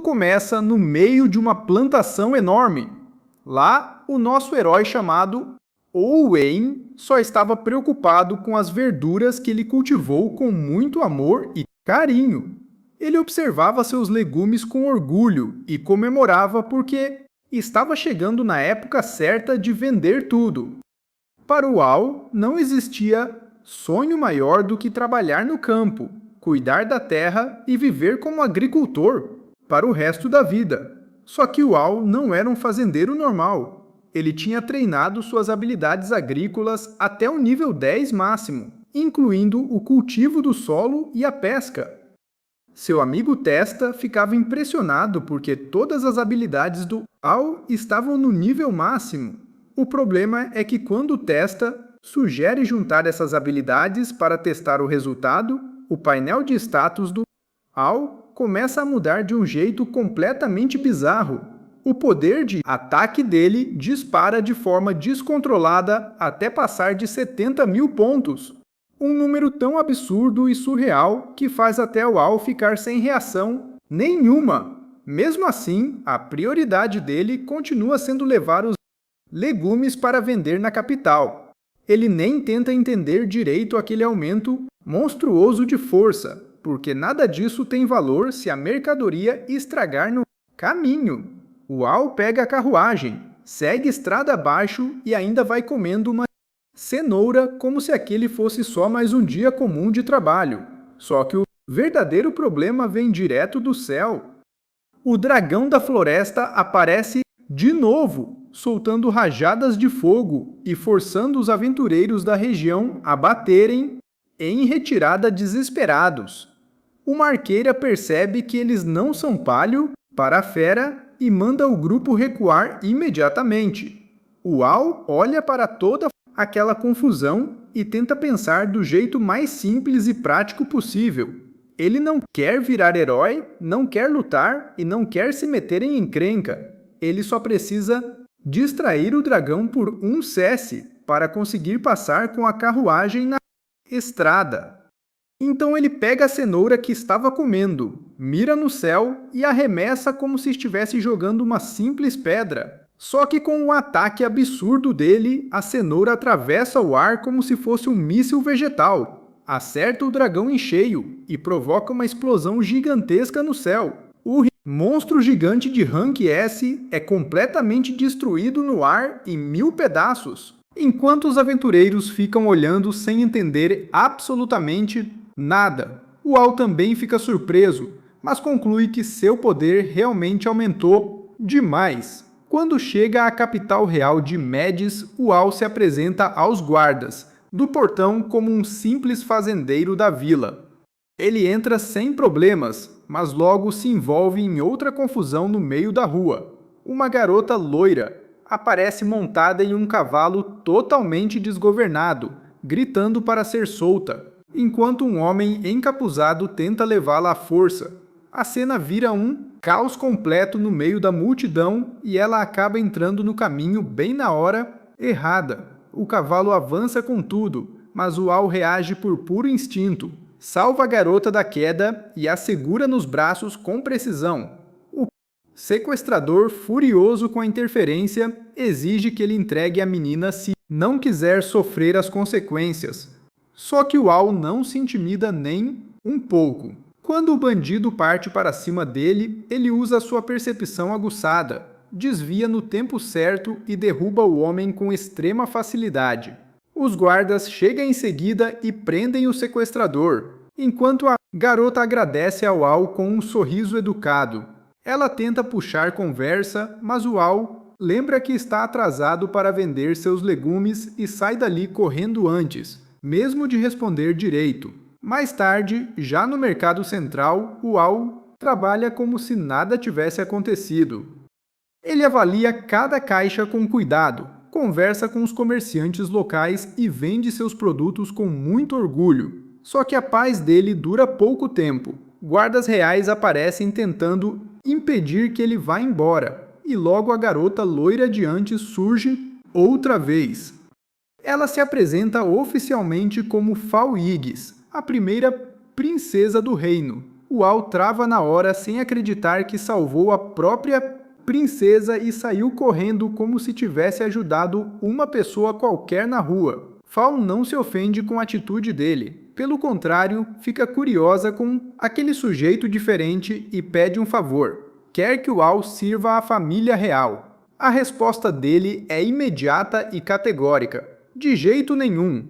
começa no meio de uma plantação enorme. Lá, o nosso herói chamado Owain só estava preocupado com as verduras que ele cultivou com muito amor e carinho. Ele observava seus legumes com orgulho e comemorava porque estava chegando na época certa de vender tudo. Para o Al, não existia sonho maior do que trabalhar no campo, cuidar da terra e viver como agricultor para o resto da vida. Só que o Al não era um fazendeiro normal. Ele tinha treinado suas habilidades agrícolas até o nível 10 máximo, incluindo o cultivo do solo e a pesca. Seu amigo Testa ficava impressionado porque todas as habilidades do Al estavam no nível máximo. O problema é que quando Testa sugere juntar essas habilidades para testar o resultado, o painel de status do Al começa a mudar de um jeito completamente bizarro. O poder de ataque dele dispara de forma descontrolada até passar de 70 mil pontos. Um número tão absurdo e surreal que faz até o Al ficar sem reação nenhuma. Mesmo assim, a prioridade dele continua sendo levar os legumes para vender na capital. Ele nem tenta entender direito aquele aumento monstruoso de força, porque nada disso tem valor se a mercadoria estragar no caminho. O Al pega a carruagem, segue estrada abaixo e ainda vai comendo uma cenoura como se aquele fosse só mais um dia comum de trabalho. Só que o verdadeiro problema vem direto do céu. O dragão da floresta aparece de novo, soltando rajadas de fogo e forçando os aventureiros da região a baterem em retirada desesperados. Uma arqueira percebe que eles não são páreo para a fera e manda o grupo recuar imediatamente. O Al olha para toda aquela confusão e tenta pensar do jeito mais simples e prático possível. Ele não quer virar herói, não quer lutar e não quer se meter em encrenca. Ele só precisa distrair o dragão por um cesse para conseguir passar com a carruagem na estrada. Então ele pega a cenoura que estava comendo, mira no céu e arremessa como se estivesse jogando uma simples pedra. Só que com o ataque absurdo dele, a cenoura atravessa o ar como se fosse um míssil vegetal, acerta o dragão em cheio e provoca uma explosão gigantesca no céu. O monstro gigante de Rank S é completamente destruído no ar em 1000 pedaços, enquanto os aventureiros ficam olhando sem entender absolutamente nada. O Al também fica surpreso, mas conclui que seu poder realmente aumentou demais. Quando chega à capital real de Medis, o Al se apresenta aos guardas do portão como um simples fazendeiro da vila. Ele entra sem problemas, mas logo se envolve em outra confusão no meio da rua. Uma garota loira aparece montada em um cavalo totalmente desgovernado, gritando para ser solta, enquanto um homem encapuzado tenta levá-la à força. A cena vira um caos completo no meio da multidão e ela acaba entrando no caminho bem na hora errada. O cavalo avança com tudo, mas o Al reage por puro instinto. Salva a garota da queda e a segura nos braços com precisão. O sequestrador, furioso com a interferência, exige que ele entregue a menina se não quiser sofrer as consequências. Só que o Al não se intimida nem um pouco. Quando o bandido parte para cima dele, ele usa sua percepção aguçada, desvia no tempo certo e derruba o homem com extrema facilidade. Os guardas chegam em seguida e prendem o sequestrador, enquanto a garota agradece ao Al com um sorriso educado. Ela tenta puxar conversa, mas o Al lembra que está atrasado para vender seus legumes e sai dali correndo antes, mesmo de responder direito. Mais tarde, já no mercado central, o Al trabalha como se nada tivesse acontecido. Ele avalia cada caixa com cuidado, conversa com os comerciantes locais e vende seus produtos com muito orgulho. Só que a paz dele dura pouco tempo. Guardas reais aparecem tentando impedir que ele vá embora, e logo a garota loira de antes surge outra vez. Ela se apresenta oficialmente como Fall Yggs, a primeira princesa do reino. Uau trava na hora sem acreditar que salvou a própria princesa e saiu correndo como se tivesse ajudado uma pessoa qualquer na rua. Fal não se ofende com a atitude dele. Pelo contrário, fica curiosa com aquele sujeito diferente e pede um favor. Quer que Uau sirva à família real. A resposta dele é imediata e categórica. De jeito nenhum.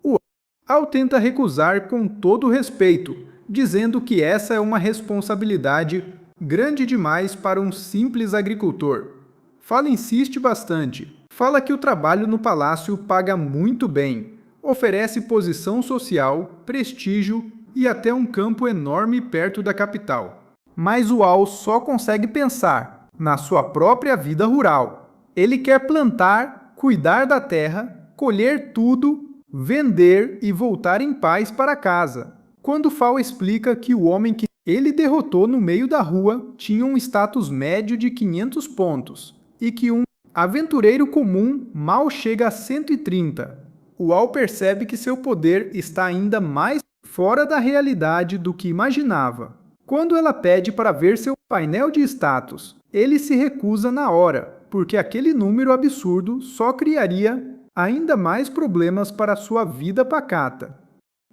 Uau tenta recusar com todo respeito, dizendo que essa é uma responsabilidade grande demais para um simples agricultor. Fala insiste bastante. Fala que o trabalho no palácio paga muito bem, oferece posição social, prestígio e até um campo enorme perto da capital. Mas Uau só consegue pensar na sua própria vida rural. Ele quer plantar, cuidar da terra, colher tudo, vender e voltar em paz para casa. Quando Fal explica que o homem que ele derrotou no meio da rua tinha um status médio de 500 pontos e que um aventureiro comum mal chega a 130. Uau percebe que seu poder está ainda mais fora da realidade do que imaginava. Quando ela pede para ver seu painel de status, ele se recusa na hora, porque aquele número absurdo só criaria ainda mais problemas para sua vida pacata.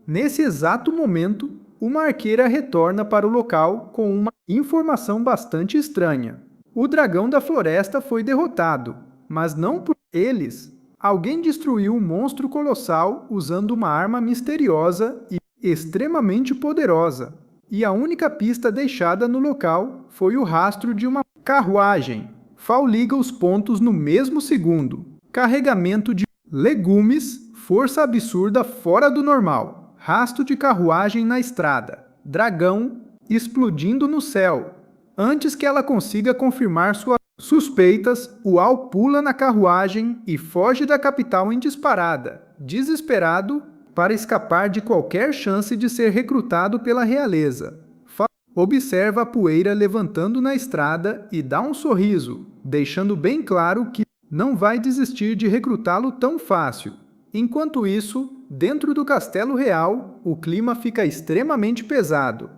Nesse exato momento, uma arqueira retorna para o local com uma informação bastante estranha. O dragão da floresta foi derrotado, mas não por eles. Alguém destruiu um monstro colossal usando uma arma misteriosa e extremamente poderosa. E a única pista deixada no local foi o rastro de uma carruagem. Fal liga os pontos no mesmo segundo. Carregamento de legumes, força absurda fora do normal. Rastro de carruagem na estrada. Dragão explodindo no céu. Antes que ela consiga confirmar suas suspeitas, Uau pula na carruagem e foge da capital em disparada, desesperado para escapar de qualquer chance de ser recrutado pela realeza. Fal observa a poeira levantando na estrada e dá um sorriso, deixando bem claro que não vai desistir de recrutá-lo tão fácil. Enquanto isso, dentro do Castelo Real, o clima fica extremamente pesado.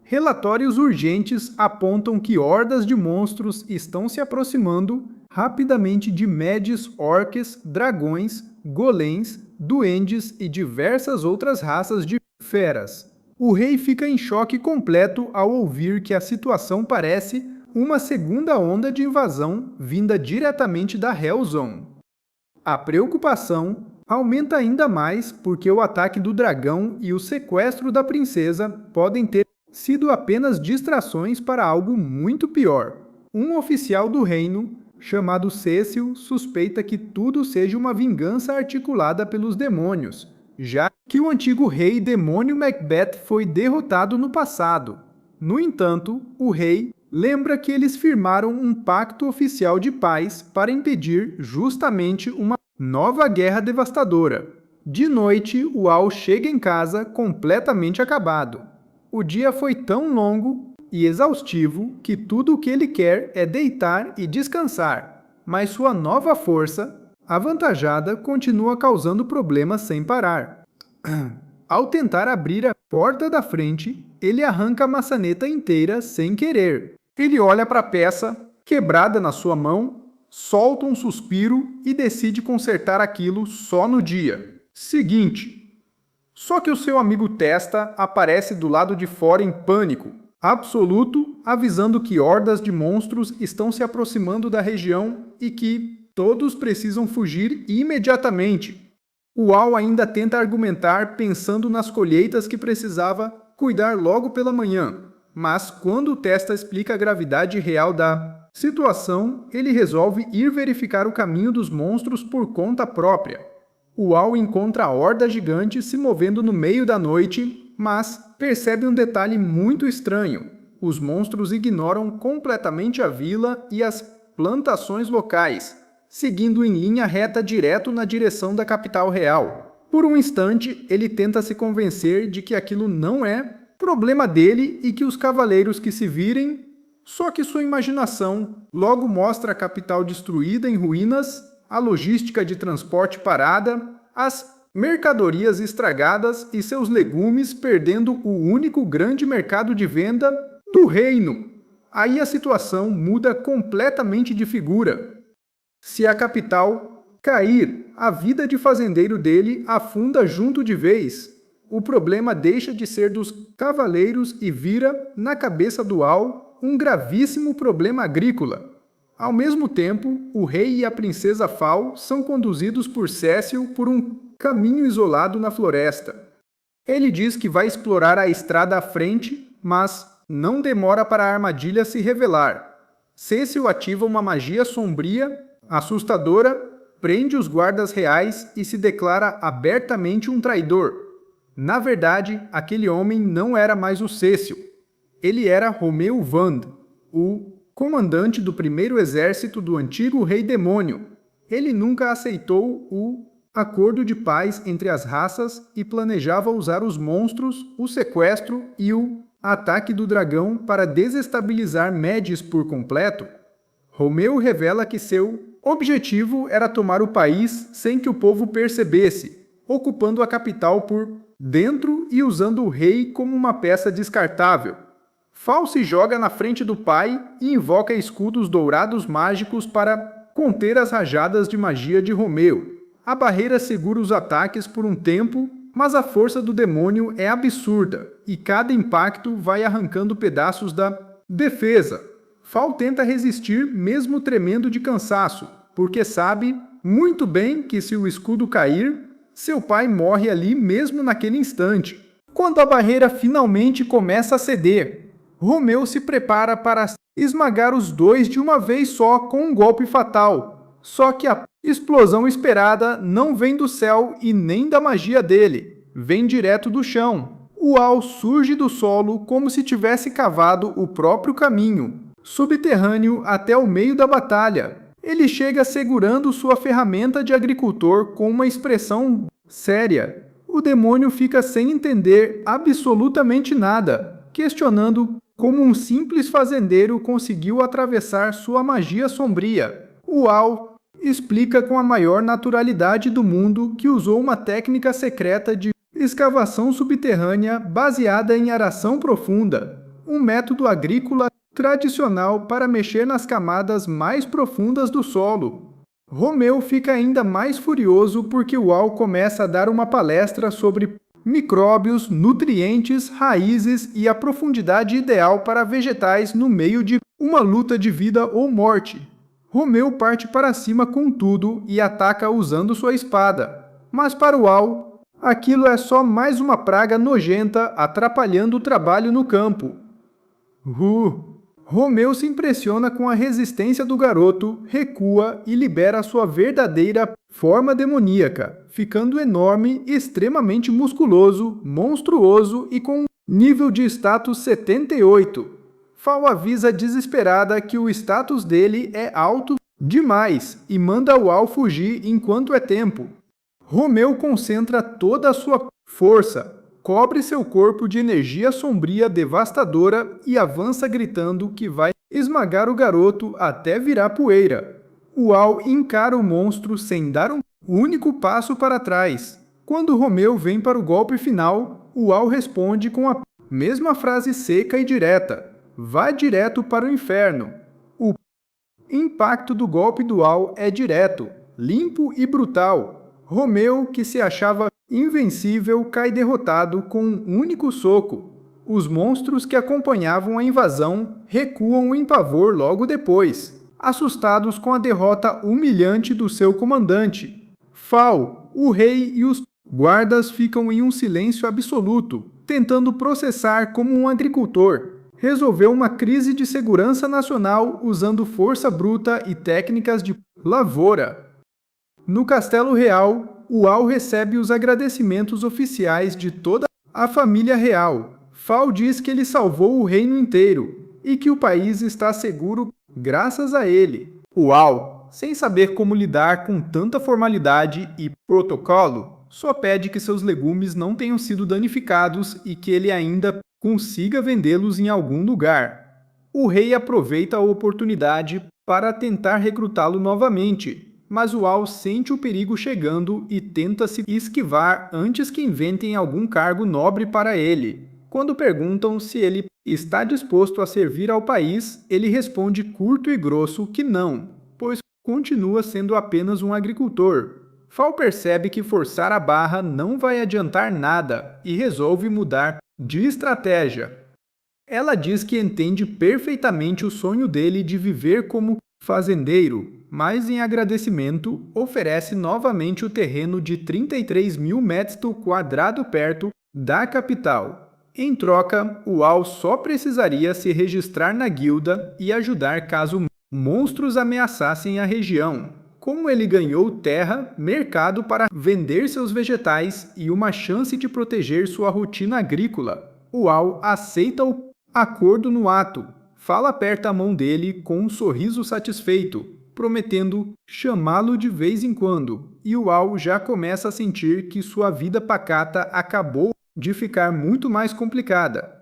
Relatórios urgentes apontam que hordas de monstros estão se aproximando rapidamente de médios, orques, dragões, golems, duendes e diversas outras raças de feras. O rei fica em choque completo ao ouvir que a situação parece uma segunda onda de invasão vinda diretamente da Hellzone. A preocupação aumenta ainda mais porque o ataque do dragão e o sequestro da princesa podem ter sido apenas distrações para algo muito pior. Um oficial do reino, chamado Cecil, suspeita que tudo seja uma vingança articulada pelos demônios, já que o antigo rei demônio Macbeth foi derrotado no passado. No entanto, o rei lembra que eles firmaram um pacto oficial de paz para impedir justamente uma nova guerra devastadora. De noite, Uau chega em casa completamente acabado. O dia foi tão longo e exaustivo que tudo o que ele quer é deitar e descansar, mas sua nova força, avantajada, continua causando problemas sem parar. Ao tentar abrir a porta da frente, ele arranca a maçaneta inteira sem querer. Ele olha para a peça, quebrada na sua mão, solta um suspiro e decide consertar aquilo só no dia seguinte. Só que o seu amigo Testa aparece do lado de fora em pânico absoluto, avisando que hordas de monstros estão se aproximando da região e que todos precisam fugir imediatamente. Uau ainda tenta argumentar pensando nas colheitas que precisava cuidar logo pela manhã, mas quando o Testa explica a gravidade real da situação, ele resolve ir verificar o caminho dos monstros por conta própria. Uau encontra a horda gigante se movendo no meio da noite, mas percebe um detalhe muito estranho. Os monstros ignoram completamente a vila e as plantações locais, seguindo em linha reta direto na direção da capital real. Por um instante, ele tenta se convencer de que aquilo não é problema dele e que os cavaleiros que se virem, só que sua imaginação logo mostra a capital destruída em ruínas, a logística de transporte parada, as mercadorias estragadas e seus legumes perdendo o único grande mercado de venda do reino. Aí a situação muda completamente de figura. Se a capital cair, a vida de fazendeiro dele afunda junto de vez. O problema deixa de ser dos cavaleiros e vira, na cabeça do Al, um gravíssimo problema agrícola. Ao mesmo tempo, o rei e a princesa Fal são conduzidos por Cécil por um caminho isolado na floresta. Ele diz que vai explorar a estrada à frente, mas não demora para a armadilha se revelar. Cécil ativa uma magia sombria, assustadora, prende os guardas reais e se declara abertamente um traidor. Na verdade, aquele homem não era mais o Cécil. Ele era Romeu Vand, o comandante do primeiro exército do antigo rei demônio. Ele nunca aceitou o acordo de paz entre as raças e planejava usar os monstros, o sequestro e o ataque do dragão para desestabilizar Médis por completo. Romeu revela que seu objetivo era tomar o país sem que o povo percebesse, ocupando a capital por dentro e usando o rei como uma peça descartável. Fal se joga na frente do pai e invoca escudos dourados mágicos para conter as rajadas de magia de Romeu. A barreira segura os ataques por um tempo, mas a força do demônio é absurda e cada impacto vai arrancando pedaços da defesa. Fal tenta resistir mesmo tremendo de cansaço, porque sabe muito bem que se o escudo cair, seu pai morre ali mesmo naquele instante. Quando a barreira finalmente começa a ceder, Romeu se prepara para esmagar os dois de uma vez só com um golpe fatal. Só que a explosão esperada não vem do céu e nem da magia dele, vem direto do chão. O Al surge do solo como se tivesse cavado o próprio caminho, subterrâneo até o meio da batalha. Ele chega segurando sua ferramenta de agricultor com uma expressão séria. O demônio fica sem entender absolutamente nada, questionando como um simples fazendeiro conseguiu atravessar sua magia sombria. O Al explica com a maior naturalidade do mundo que usou uma técnica secreta de escavação subterrânea baseada em aração profunda, um método agrícola tradicional para mexer nas camadas mais profundas do solo. Romeu fica ainda mais furioso porque o Al começa a dar uma palestra sobre micróbios, nutrientes, raízes e a profundidade ideal para vegetais no meio de uma luta de vida ou morte. Romeu parte para cima com tudo e ataca usando sua espada. Mas para o Al, aquilo é só mais uma praga nojenta atrapalhando o trabalho no campo. Romeu se impressiona com a resistência do garoto, recua e libera sua verdadeira forma demoníaca, ficando enorme, extremamente musculoso, monstruoso e com nível de status 78. Fal avisa desesperada que o status dele é alto demais e manda o Al fugir enquanto é tempo. Romeu concentra toda a sua força, cobre seu corpo de energia sombria devastadora e avança gritando que vai esmagar o garoto até virar poeira. O Al encara o monstro sem dar um único passo para trás. Quando Romeu vem para o golpe final, o Al responde com a mesma frase seca e direta: "Vá direto para o inferno." O impacto do golpe do Al é direto, limpo e brutal. Romeu, que se achava invencível, cai derrotado com um único soco. Os monstros que acompanhavam a invasão recuam em pavor logo depois, assustados com a derrota humilhante do seu comandante. Fal, o rei e os guardas ficam em um silêncio absoluto, tentando processar como um agricultor. Resolveu uma crise de segurança nacional usando força bruta e técnicas de lavoura. No Castelo Real, o Al recebe os agradecimentos oficiais de toda a família real. Fal diz que ele salvou o reino inteiro e que o país está seguro graças a ele. O Al, sem saber como lidar com tanta formalidade e protocolo, só pede que seus legumes não tenham sido danificados e que ele ainda consiga vendê-los em algum lugar. O rei aproveita a oportunidade para tentar recrutá-lo novamente. mas Uau sente o perigo chegando e tenta se esquivar antes que inventem algum cargo nobre para ele. Quando perguntam se ele está disposto a servir ao país, ele responde curto e grosso que não, pois continua sendo apenas um agricultor. Fal percebe que forçar a barra não vai adiantar nada e resolve mudar de estratégia. Ela diz que entende perfeitamente o sonho dele de viver como fazendeiro, mas em agradecimento oferece novamente o terreno de 33 mil metros quadrados perto da capital. Em troca, Uau só precisaria se registrar na guilda e ajudar caso monstros ameaçassem a região. Como ele ganhou terra, mercado para vender seus vegetais e uma chance de proteger sua rotina agrícola, Uau aceita o acordo no ato. Fal aperta a mão dele com um sorriso satisfeito, prometendo chamá-lo de vez em quando, e Uau já começa a sentir que sua vida pacata acabou de ficar muito mais complicada.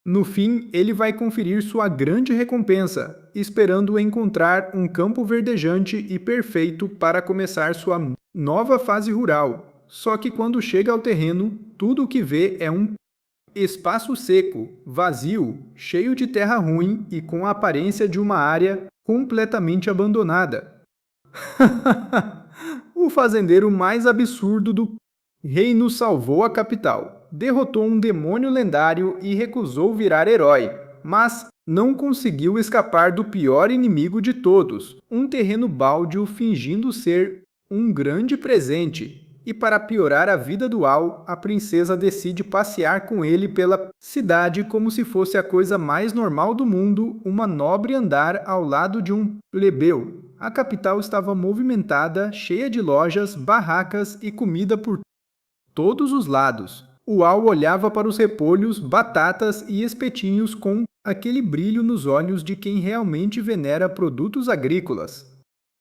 No fim, ele vai conferir sua grande recompensa, esperando encontrar um campo verdejante e perfeito para começar sua nova fase rural. Só que quando chega ao terreno, tudo o que vê é um espaço seco, vazio, cheio de terra ruim e com a aparência de uma área completamente abandonada. O fazendeiro mais absurdo do reino salvou a capital, derrotou um demônio lendário e recusou virar herói, mas não conseguiu escapar do pior inimigo de todos, um terreno baldio fingindo ser um grande presente. E para piorar a vida do Uau, a princesa decide passear com ele pela cidade como se fosse a coisa mais normal do mundo, uma nobre andar ao lado de um plebeu. A capital estava movimentada, cheia de lojas, barracas e comida por todos os lados. Uau olhava para os repolhos, batatas e espetinhos com aquele brilho nos olhos de quem realmente venera produtos agrícolas.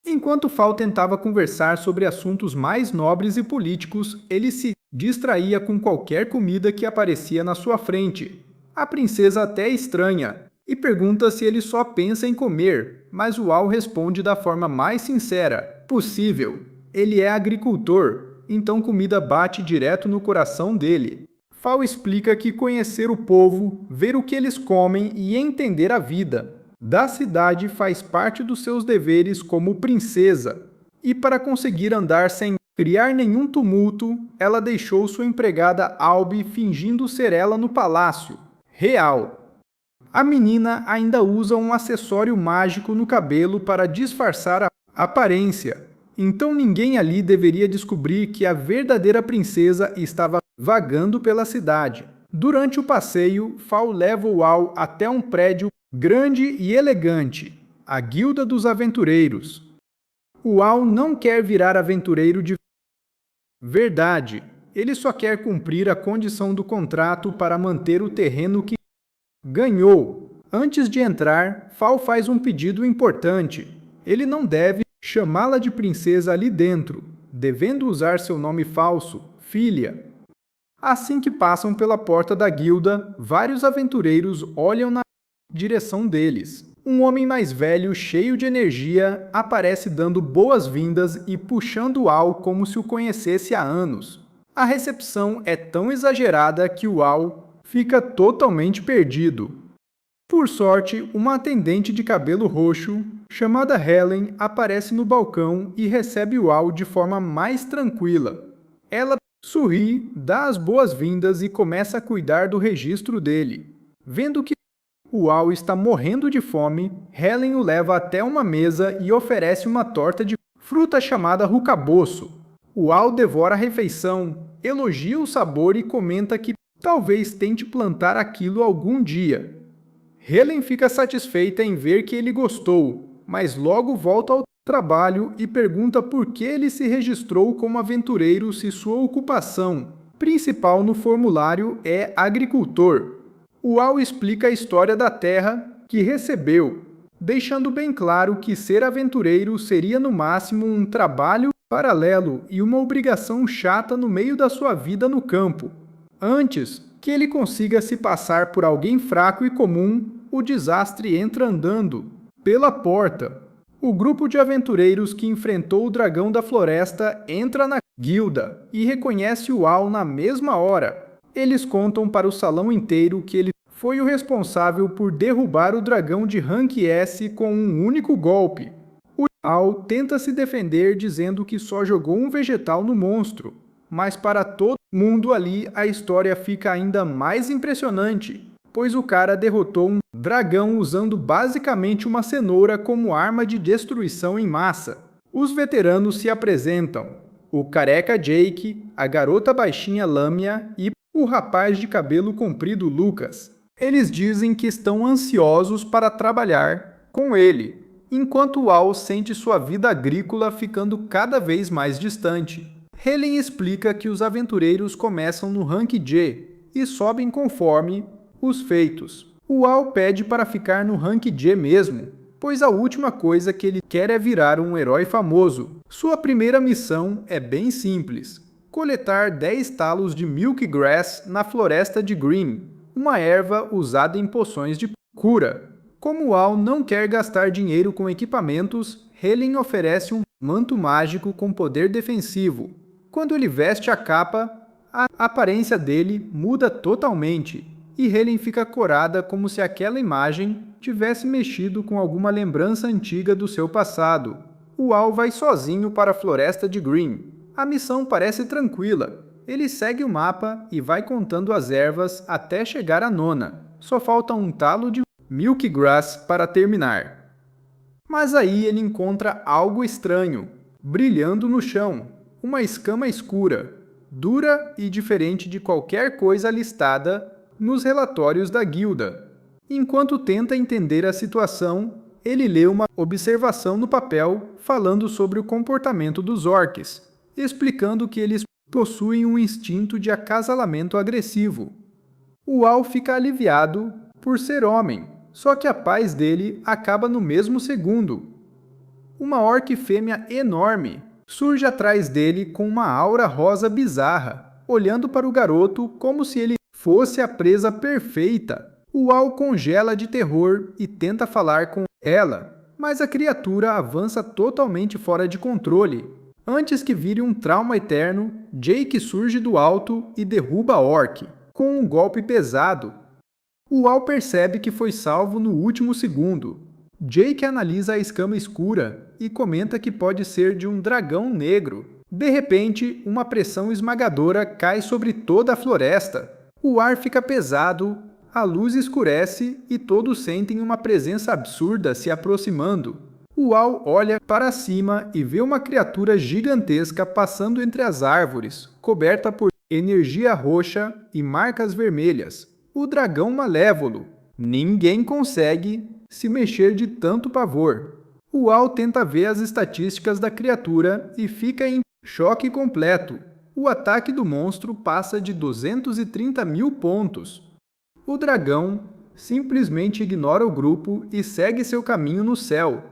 Enquanto Fal tentava conversar sobre assuntos mais nobres e políticos, ele se distraía com qualquer comida que aparecia na sua frente. A princesa até estranha e pergunta se ele só pensa em comer, mas Uau responde da forma mais sincera possível. Ele é agricultor, então comida bate direto no coração dele. Fal explica que conhecer o povo, ver o que eles comem e entender a vida da cidade faz parte dos seus deveres como princesa. E para conseguir andar sem criar nenhum tumulto, ela deixou sua empregada Albi fingindo ser ela no palácio real. A menina ainda usa um acessório mágico no cabelo para disfarçar a aparência. Então ninguém ali deveria descobrir que a verdadeira princesa estava vagando pela cidade. Durante o passeio, Fal leva Uau até um prédio grande e elegante, a Guilda dos Aventureiros. Uau não quer virar aventureiro de verdade, ele só quer cumprir a condição do contrato para manter o terreno que ganhou. Antes de entrar, Fal faz um pedido importante. Ele não deve chamá-la de princesa ali dentro, devendo usar seu nome falso, filha. Assim que passam pela porta da guilda, vários aventureiros olham na direção deles. Um homem mais velho, cheio de energia, aparece dando boas-vindas e puxando Uau como se o conhecesse há anos. A recepção é tão exagerada que Uau fica totalmente perdido. Por sorte, uma atendente de cabelo roxo, chamada Helen, aparece no balcão e recebe Uau de forma mais tranquila. Ela sorri, dá as boas-vindas e começa a cuidar do registro dele. Vendo que Uau está morrendo de fome, Helen o leva até uma mesa e oferece uma torta de fruta chamada rucaboço. Uau devora a refeição, elogia o sabor e comenta que talvez tente plantar aquilo algum dia. Helen fica satisfeita em ver que ele gostou, mas logo volta ao trabalho e pergunta por que ele se registrou como aventureiro se sua ocupação principal no formulário é agricultor. Uau explica a história da terra que recebeu, deixando bem claro que ser aventureiro seria no máximo um trabalho paralelo e uma obrigação chata no meio da sua vida no campo. Antes que ele consiga se passar por alguém fraco e comum, o desastre entra andando pela porta. O grupo de aventureiros que enfrentou o dragão da floresta entra na guilda e reconhece o Al na mesma hora. Eles contam para o salão inteiro que ele foi o responsável por derrubar o dragão de rank S com um único golpe. O Al tenta se defender dizendo que só jogou um vegetal no monstro, mas para todo mundo ali a história fica ainda mais impressionante, pois o cara derrotou um dragão usando basicamente uma cenoura como arma de destruição em massa. Os veteranos se apresentam: o careca Jake, a garota baixinha Lamia e o rapaz de cabelo comprido Lucas. Eles dizem que estão ansiosos para trabalhar com ele, enquanto o Al sente sua vida agrícola ficando cada vez mais distante. Helen explica que os aventureiros começam no rank G e sobem conforme os feitos. O Al pede para ficar no rank G mesmo, pois a última coisa que ele quer é virar um herói famoso. Sua primeira missão é bem simples: coletar 10 talos de Milk Grass na floresta de Green, uma erva usada em poções de cura. Como o Al não quer gastar dinheiro com equipamentos, Helen oferece um manto mágico com poder defensivo. Quando ele veste a capa, a aparência dele muda totalmente, e Helen fica corada como se aquela imagem tivesse mexido com alguma lembrança antiga do seu passado. O Al vai sozinho para a floresta de Green. A missão parece tranquila. Ele segue o mapa e vai contando as ervas até chegar à nona. Só falta um talo de Milk Grass para terminar. Mas aí ele encontra algo estranho, brilhando no chão. Uma escama escura, dura e diferente de qualquer coisa listada nos relatórios da guilda. Enquanto tenta entender a situação, ele lê uma observação no papel falando sobre o comportamento dos orcs, explicando que eles possuem um instinto de acasalamento agressivo. O Al fica aliviado por ser homem, só que a paz dele acaba no mesmo segundo. Uma orc fêmea enorme surge atrás dele com uma aura rosa bizarra, olhando para o garoto como se ele fosse a presa perfeita. O Al congela de terror e tenta falar com ela, mas a criatura avança totalmente fora de controle. Antes que vire um trauma eterno, Jake surge do alto e derruba a orc, com um golpe pesado. O Al percebe que foi salvo no último segundo. Jake analisa a escama escura e comenta que pode ser de um dragão negro. De repente, uma pressão esmagadora cai sobre toda a floresta. O ar fica pesado, a luz escurece e todos sentem uma presença absurda se aproximando. O Al olha para cima e vê uma criatura gigantesca passando entre as árvores, coberta por energia roxa e marcas vermelhas. O dragão malévolo. Ninguém consegue se mexer de tanto pavor. O Al tenta ver as estatísticas da criatura e fica em choque completo. O ataque do monstro passa de 230 mil pontos. O dragão simplesmente ignora o grupo e segue seu caminho no céu.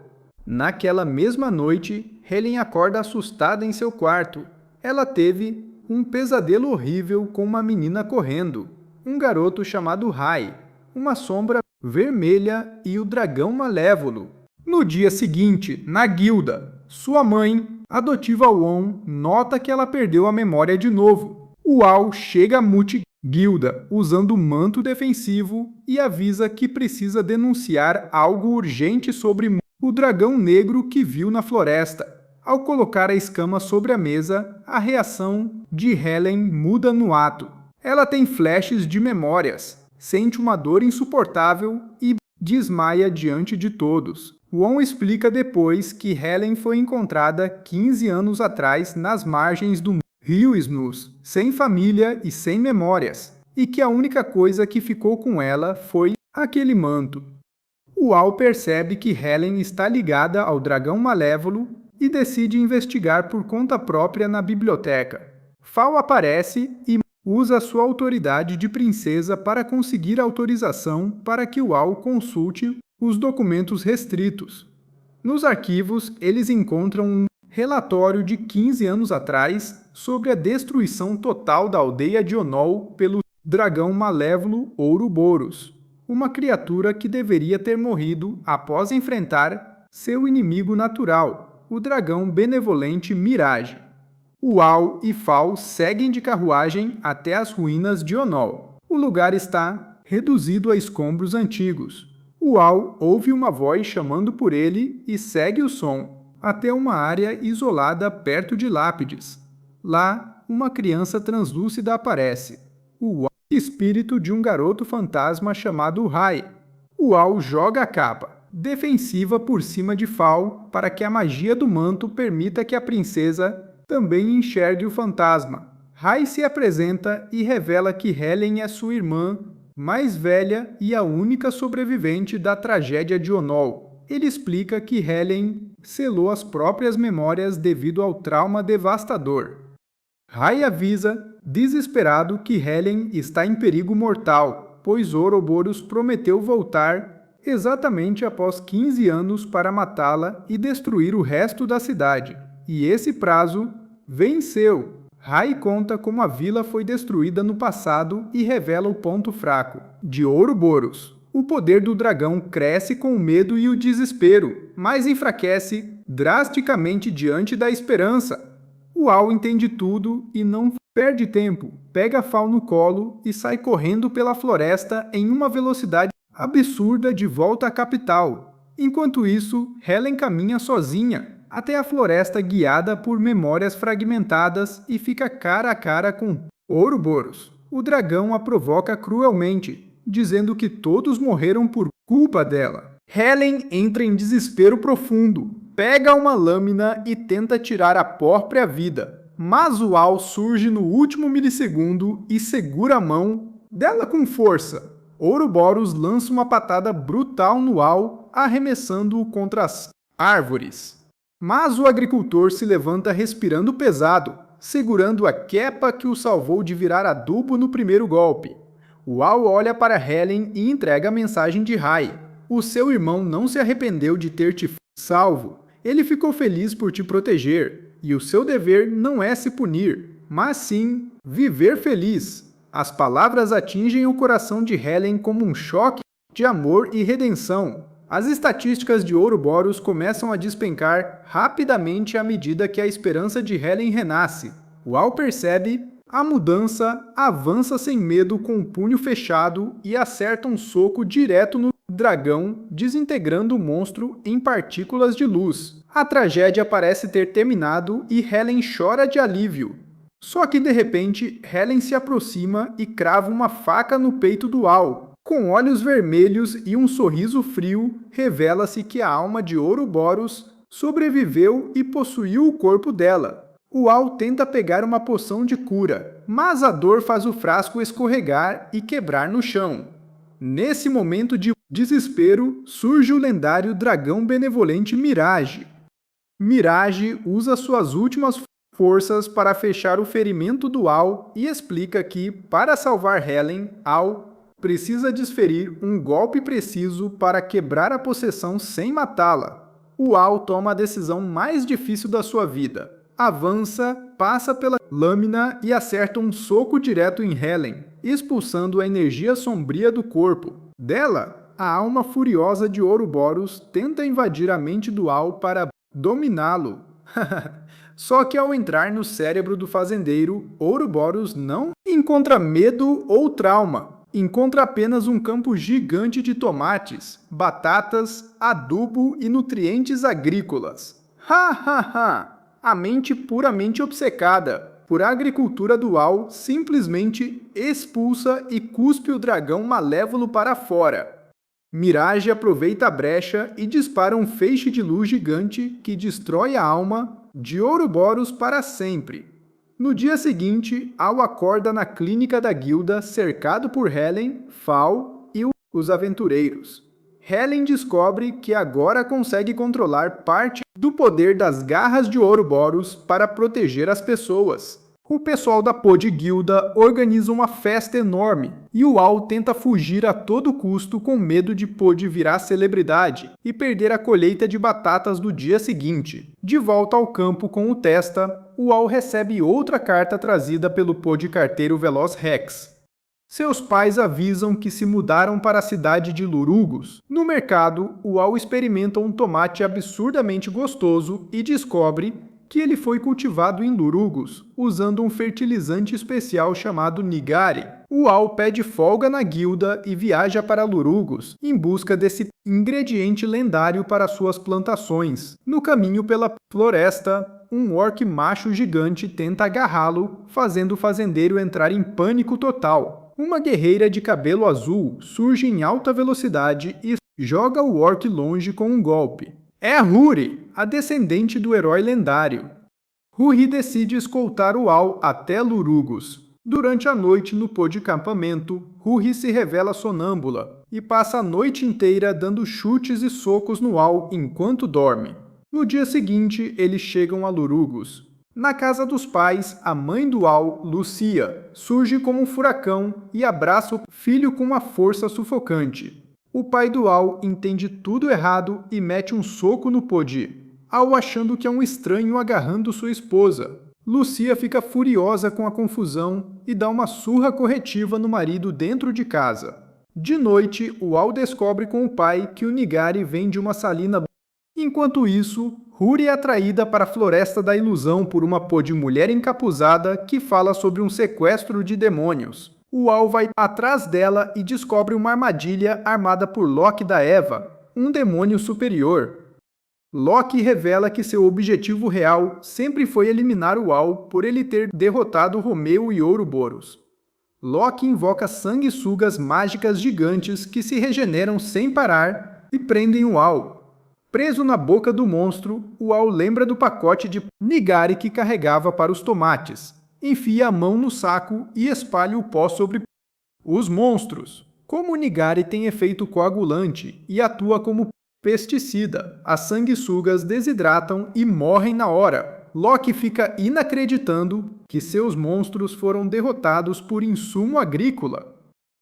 Naquela mesma noite, Helen acorda assustada em seu quarto. Ela teve um pesadelo horrível com uma menina correndo, um garoto chamado Rai, uma sombra vermelha e o dragão malévolo. No dia seguinte, na guilda, sua mãe, adotiva Won, nota que ela perdeu a memória de novo. O Al chega a multi-guilda usando o manto defensivo e avisa que precisa denunciar algo urgente sobre o dragão negro que viu na floresta. Ao colocar a escama sobre a mesa, a reação de Helen muda no ato. Ela tem flashes de memórias, sente uma dor insuportável e desmaia diante de todos. Won explica depois que Helen foi encontrada 15 anos atrás nas margens do rio Snus, sem família e sem memórias, e que a única coisa que ficou com ela foi aquele manto. O Al percebe que Helen está ligada ao dragão malévolo e decide investigar por conta própria na biblioteca. Fal aparece e usa sua autoridade de princesa para conseguir autorização para que o Al consulte os documentos restritos. Nos arquivos, eles encontram um relatório de 15 anos atrás sobre a destruição total da aldeia de Onol pelo dragão malévolo Ouroboros, uma criatura que deveria ter morrido após enfrentar seu inimigo natural, o dragão benevolente Mirage. Uau e Fal seguem de carruagem até as ruínas de Onol. O lugar está reduzido a escombros antigos. Uau ouve uma voz chamando por ele e segue o som até uma área isolada perto de Lápides. Lá, uma criança translúcida aparece. O espírito de um garoto fantasma chamado Rai. Uau joga a capa defensiva por cima de Fal para que a magia do manto permita que a princesa também enxergue o fantasma. Rai se apresenta e revela que Helen é sua irmã mais velha e a única sobrevivente da tragédia de Onol. Ele explica que Helen selou as próprias memórias devido ao trauma devastador. Rai avisa, desesperado, que Helen está em perigo mortal, pois Ouroboros prometeu voltar exatamente após 15 anos para matá-la e destruir o resto da cidade. E esse prazo venceu. Rai conta como a vila foi destruída no passado e revela o ponto fraco de Ouroboros. O poder do dragão cresce com o medo e o desespero, mas enfraquece drasticamente diante da esperança. Uau entende tudo e não perde tempo, pega Fal no colo e sai correndo pela floresta em uma velocidade absurda de volta à capital. Enquanto isso, Helen caminha sozinha até a floresta guiada por memórias fragmentadas e fica cara a cara com Ouroboros. O dragão a provoca cruelmente, dizendo que todos morreram por culpa dela. Helen entra em desespero profundo, pega uma lâmina e tenta tirar a própria vida. Mas Uau surge no último milissegundo e segura a mão dela com força. Ouroboros lança uma patada brutal no Uau, arremessando-o contra as árvores. Mas o agricultor se levanta respirando pesado, segurando a quepa que o salvou de virar adubo no primeiro golpe. Uau olha para Helen e entrega a mensagem de Rai. O seu irmão não se arrependeu de ter te salvo. Ele ficou feliz por te proteger, e o seu dever não é se punir, mas sim viver feliz. As palavras atingem o coração de Helen como um choque de amor e redenção. As estatísticas de Ouroboros começam a despencar rapidamente à medida que a esperança de Helen renasce. Uau percebe a mudança, avança sem medo com o punho fechado e acerta um soco direto no dragão, desintegrando o monstro em partículas de luz. A tragédia parece ter terminado e Helen chora de alívio. Só que de repente, Helen se aproxima e crava uma faca no peito do Uau. Com olhos vermelhos e um sorriso frio, revela-se que a alma de Ouroboros sobreviveu e possuiu o corpo dela. Uau tenta pegar uma poção de cura, mas a dor faz o frasco escorregar e quebrar no chão. Nesse momento de desespero, surge o lendário dragão benevolente Mirage. Mirage usa suas últimas forças para fechar o ferimento do Uau e explica que, para salvar Helen, Uau precisa desferir um golpe preciso para quebrar a possessão sem matá-la. Uau toma a decisão mais difícil da sua vida. Avança, passa pela lâmina e acerta um soco direto em Helen, expulsando a energia sombria do corpo. Dela, a alma furiosa de Ouroboros tenta invadir a mente do Uau para dominá-lo. Só que ao entrar no cérebro do fazendeiro, Ouroboros não encontra medo ou trauma. Encontra apenas um campo gigante de tomates, batatas, adubo e nutrientes agrícolas. Ha ha ha! A mente puramente obcecada por a agricultura dual simplesmente expulsa e cuspe o dragão malévolo para fora. Mirage aproveita a brecha e dispara um feixe de luz gigante que destrói a alma de Ouroboros para sempre. No dia seguinte, Uau acorda na clínica da guilda cercado por Helen, Fal e os aventureiros. Helen descobre que agora consegue controlar parte do poder das garras de Ouroboros para proteger as pessoas. O pessoal da Pod Guilda organiza uma festa enorme e o Uau tenta fugir a todo custo com medo de Pod virar celebridade e perder a colheita de batatas do dia seguinte. De volta ao campo com o Testa, o Uau recebe outra carta trazida pelo Pod carteiro veloz Rex. Seus pais avisam que se mudaram para a cidade de Lurugos. No mercado, Ual experimenta um tomate absurdamente gostoso e descobre que ele foi cultivado em Lurugos, usando um fertilizante especial chamado Nigari. Ual pede folga na guilda e viaja para Lurugos, em busca desse ingrediente lendário para suas plantações. No caminho pela floresta, um orc macho gigante tenta agarrá-lo, fazendo o fazendeiro entrar em pânico total. Uma guerreira de cabelo azul surge em alta velocidade e joga o orc longe com um golpe. É a Huri, a descendente do herói lendário. Huri decide escoltar o Al até Lurugos. Durante a noite no pô de acampamento, Huri se revela sonâmbula e passa a noite inteira dando chutes e socos no Al enquanto dorme. No dia seguinte, eles chegam a Lurugos. Na casa dos pais, a mãe do Al, Lucia, surge como um furacão e abraça o filho com uma força sufocante. O pai do Al entende tudo errado e mete um soco no Podi, Al achando que é um estranho agarrando sua esposa. Lucia fica furiosa com a confusão e dá uma surra corretiva no marido dentro de casa. De noite, o Al descobre com o pai que o Nigari vem de uma salina. Enquanto isso, Huri é atraída para a Floresta da Ilusão por uma pô de mulher encapuzada que fala sobre um sequestro de demônios. O Al vai atrás dela e descobre uma armadilha armada por Loki da Eva, um demônio superior. Loki revela que seu objetivo real sempre foi eliminar o Al por ele ter derrotado Romeu e Ouroboros. Loki invoca sanguessugas mágicas gigantes que se regeneram sem parar e prendem o Al. Preso na boca do monstro, o Al lembra do pacote de Nigari que carregava para os tomates, enfia a mão no saco e espalha o pó sobre os monstros. Como o Nigari tem efeito coagulante e atua como pesticida, as sanguessugas desidratam e morrem na hora. Loki fica inacreditando que seus monstros foram derrotados por insumo agrícola.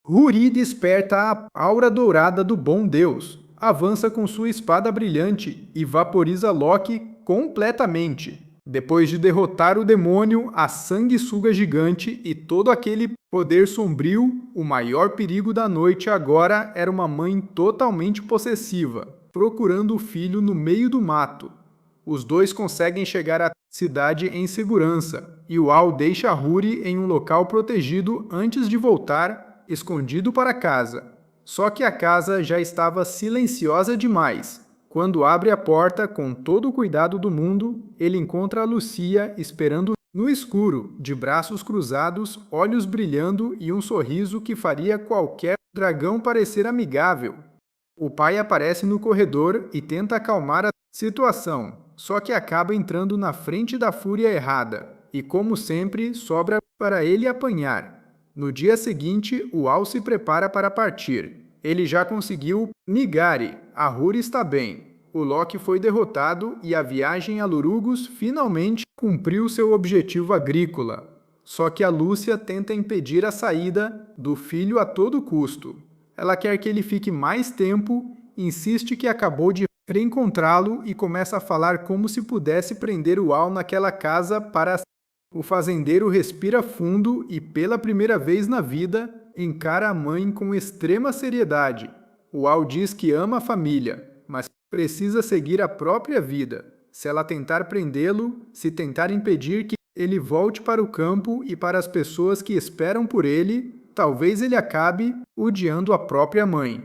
Huri desperta a aura dourada do bom Deus, avança com sua espada brilhante e vaporiza Loki completamente. Depois de derrotar o demônio, a sanguessuga gigante e todo aquele poder sombrio, o maior perigo da noite agora era uma mãe totalmente possessiva, procurando o filho no meio do mato. Os dois conseguem chegar à cidade em segurança, e o Al deixa Huri em um local protegido antes de voltar, escondido para casa. Só que a casa já estava silenciosa demais. Quando abre a porta com todo o cuidado do mundo, ele encontra a Lucia esperando no escuro, de braços cruzados, olhos brilhando e um sorriso que faria qualquer dragão parecer amigável. O pai aparece no corredor e tenta acalmar a situação, só que acaba entrando na frente da fúria errada, e como sempre, sobra para ele apanhar. No dia seguinte, o Al se prepara para partir. Ele já conseguiu Nigari, a Huri está bem. O Loki foi derrotado e a viagem a Lurugos finalmente cumpriu seu objetivo agrícola. Só que a Lúcia tenta impedir a saída do filho a todo custo. Ela quer que ele fique mais tempo, insiste que acabou de reencontrá-lo e começa a falar como se pudesse prender o Al naquela casa para... O fazendeiro respira fundo e, pela primeira vez na vida, encara a mãe com extrema seriedade. O Al diz que ama a família, mas precisa seguir a própria vida. Se ela tentar prendê-lo, se tentar impedir que ele volte para o campo e para as pessoas que esperam por ele, talvez ele acabe odiando a própria mãe.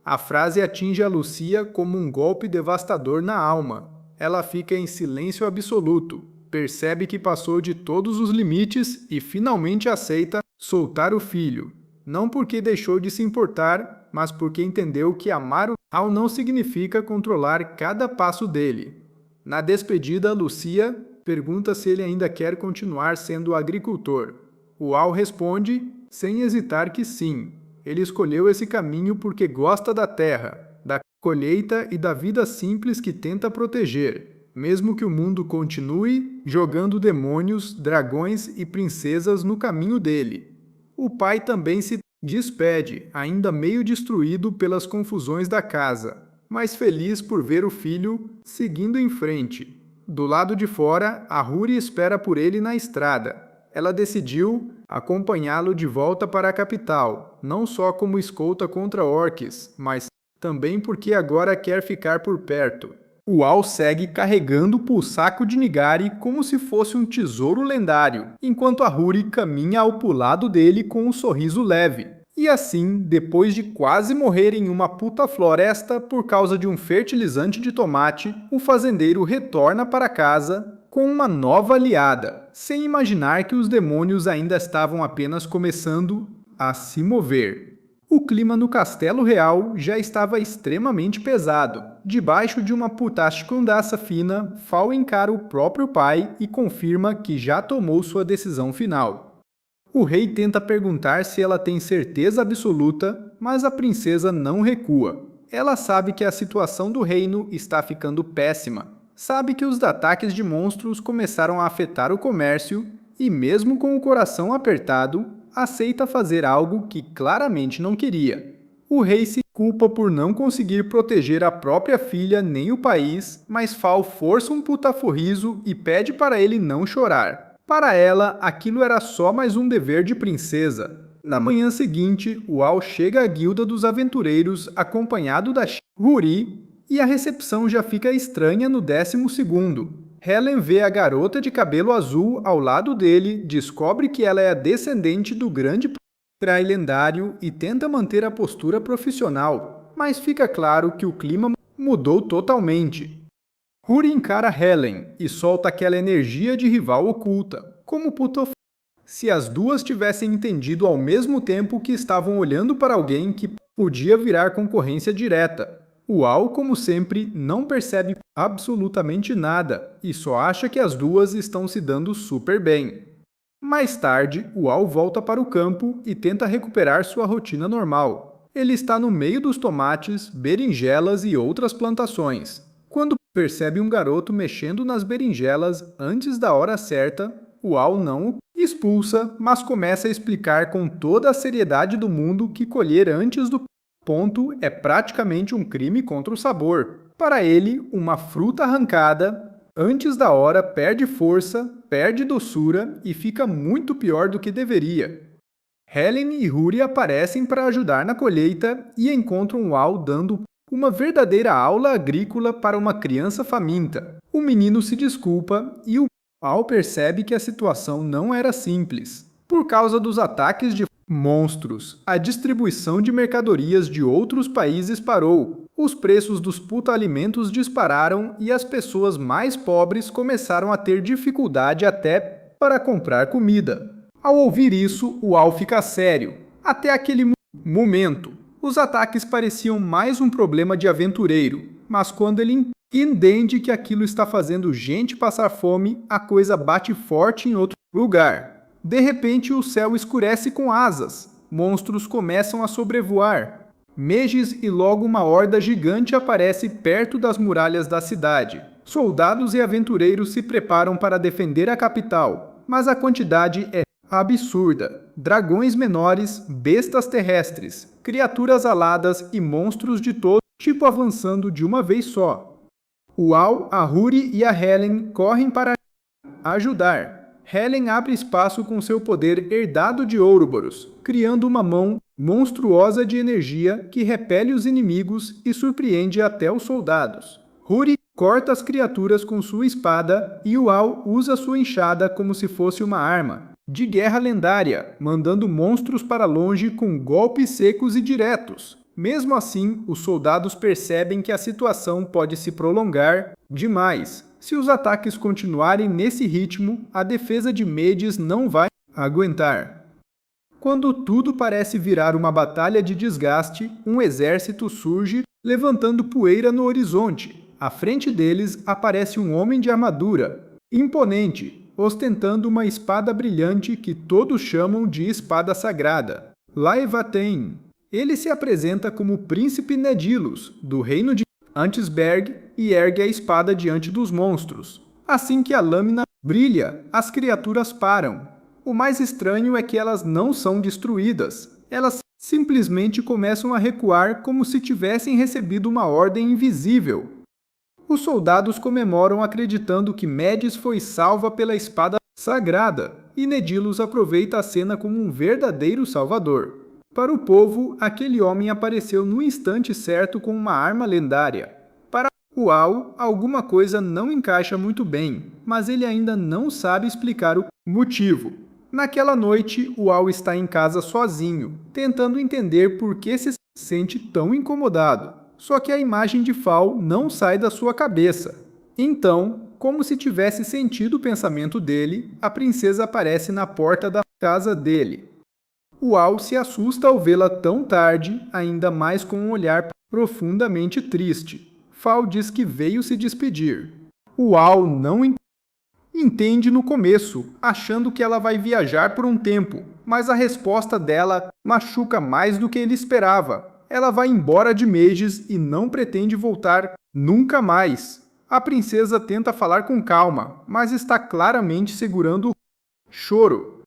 A frase atinge a Lucia como um golpe devastador na alma. Ela fica em silêncio absoluto. Percebe que passou de todos os limites e finalmente aceita soltar o filho. Não porque deixou de se importar, mas porque entendeu que amar o Al não significa controlar cada passo dele. Na despedida, Lucia pergunta se ele ainda quer continuar sendo agricultor. O Al responde, sem hesitar, que sim. Ele escolheu esse caminho porque gosta da terra, da colheita e da vida simples que tenta proteger. Mesmo que o mundo continue jogando demônios, dragões e princesas no caminho dele. O pai também se despede, ainda meio destruído pelas confusões da casa, mas feliz por ver o filho seguindo em frente. Do lado de fora, a Huri espera por ele na estrada. ela decidiu acompanhá-lo de volta para a capital, não só como escolta contra orques, mas também porque agora quer ficar por perto. O Al segue carregando o pulsaco de Nigari como se fosse um tesouro lendário, enquanto a Huri caminha ao lado dele com um sorriso leve. E assim, depois de quase morrer em uma puta floresta por causa de um fertilizante de tomate, o fazendeiro retorna para casa com uma nova aliada, sem imaginar que os demônios ainda estavam apenas começando a se mover. O clima no Castelo Real já estava extremamente pesado. Debaixo de uma putashkundaça fina, Fal encara o próprio pai e confirma que já tomou sua decisão final. O rei tenta perguntar se ela tem certeza absoluta, mas a princesa não recua. Ela sabe que a situação do reino está ficando péssima. Sabe que os ataques de monstros começaram a afetar o comércio e, mesmo com o coração apertado, aceita fazer algo que claramente não queria. O rei se culpa por não conseguir proteger a própria filha nem o país, mas Fal força um putafurriso e pede para ele não chorar. Para ela, aquilo era só mais um dever de princesa. Na manhã seguinte, o Al chega à guilda dos aventureiros acompanhado da Huri e a recepção já fica estranha no 12º. Helen vê a garota de cabelo azul ao lado dele, descobre que ela é a descendente do grande trai lendário e tenta manter a postura profissional, mas fica claro que o clima mudou totalmente. Huri encara Helen e solta aquela energia de rival oculta, como se as duas tivessem entendido ao mesmo tempo que estavam olhando para alguém que podia virar concorrência direta. O Al, como sempre, não percebe absolutamente nada e só acha que as duas estão se dando super bem. Mais tarde, o Al volta para o campo e tenta recuperar sua rotina normal. Ele está no meio dos tomates, berinjelas e outras plantações. Quando percebe um garoto mexendo nas berinjelas antes da hora certa, o Al não o expulsa, mas começa a explicar com toda a seriedade do mundo que colher antes do ponto é praticamente um crime contra o sabor. Para ele, uma fruta arrancada antes da hora perde força, perde doçura e fica muito pior do que deveria. Helen e Huri aparecem para ajudar na colheita e encontram o Al dando uma verdadeira aula agrícola para uma criança faminta. O menino se desculpa e o Al percebe que a situação não era simples. Por causa dos ataques de monstros, a distribuição de mercadorias de outros países parou. Os preços dos puta-alimentos dispararam e as pessoas mais pobres começaram a ter dificuldade até para comprar comida. Ao ouvir isso, o Al fica sério. Até aquele momento, os ataques pareciam mais um problema de aventureiro, mas quando ele entende que aquilo está fazendo gente passar fome, a coisa bate forte em outro lugar. De repente, o céu escurece com asas. Monstros começam a sobrevoar. Mages e logo uma horda gigante aparece perto das muralhas da cidade. Soldados e aventureiros se preparam para defender a capital, mas a quantidade é absurda. Dragões menores, bestas terrestres, criaturas aladas e monstros de todo tipo avançando de uma vez só. O Al, a Huri e a Helen correm para ajudar. Helen abre espaço com seu poder herdado de Ouroboros, criando uma mão monstruosa de energia que repele os inimigos e surpreende até os soldados. Huri corta as criaturas com sua espada e o Al usa sua enxada como se fosse uma arma de guerra lendária, mandando monstros para longe com golpes secos e diretos. Mesmo assim, os soldados percebem que a situação pode se prolongar demais. Se os ataques continuarem nesse ritmo, a defesa de Mages não vai aguentar. Quando tudo parece virar uma batalha de desgaste, um exército surge, levantando poeira no horizonte. À frente deles aparece um homem de armadura, imponente, ostentando uma espada brilhante que todos chamam de espada sagrada. Laevatein. Ele se apresenta como Príncipe Nedilus, do reino de Antisberg, e ergue a espada diante dos monstros. Assim que a lâmina brilha, as criaturas param. O mais estranho é que elas não são destruídas. Elas simplesmente começam a recuar como se tivessem recebido uma ordem invisível. Os soldados comemoram acreditando que Medis foi salva pela espada sagrada. e Nedilos aproveita a cena como um verdadeiro salvador. Para o povo, aquele homem apareceu no instante certo com uma arma lendária. Para Uau, alguma coisa não encaixa muito bem, mas ele ainda não sabe explicar o motivo. Naquela noite, Uau está em casa sozinho, tentando entender por que se sente tão incomodado. Só que a imagem de Fal não sai da sua cabeça. Então, como se tivesse sentido o pensamento dele, a princesa aparece na porta da casa dele. Uau se assusta ao vê-la tão tarde, ainda mais com um olhar profundamente triste. Fal diz que veio se despedir. Uau não entende no começo, achando que ela vai viajar por um tempo, mas a resposta dela machuca mais do que ele esperava. Ela vai embora de Mages e não pretende voltar nunca mais. A princesa tenta falar com calma, mas está claramente segurando o choro.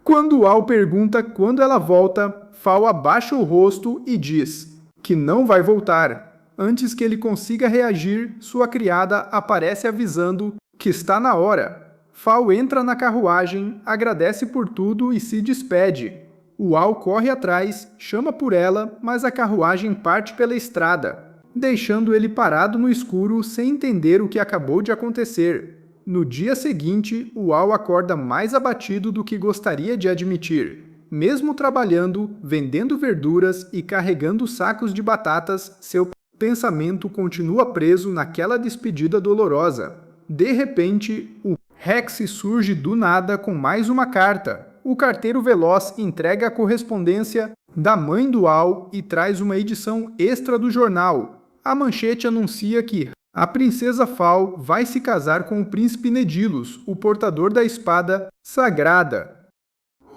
Quando Uau pergunta quando ela volta, Fal abaixa o rosto e diz que não vai voltar. Antes que ele consiga reagir, sua criada aparece avisando que está na hora. Fal entra na carruagem, agradece por tudo e se despede. Uau corre atrás, chama por ela, mas a carruagem parte pela estrada, deixando ele parado no escuro sem entender o que acabou de acontecer. No dia seguinte, Uau acorda mais abatido do que gostaria de admitir. Mesmo trabalhando, vendendo verduras e carregando sacos de batatas, seu pensamento continua preso naquela despedida dolorosa. De repente, o Rex surge do nada com mais uma carta. O carteiro veloz entrega a correspondência da mãe do Uau e traz uma edição extra do jornal. A manchete anuncia que a princesa Fal vai se casar com o príncipe Nedilos, o portador da espada sagrada.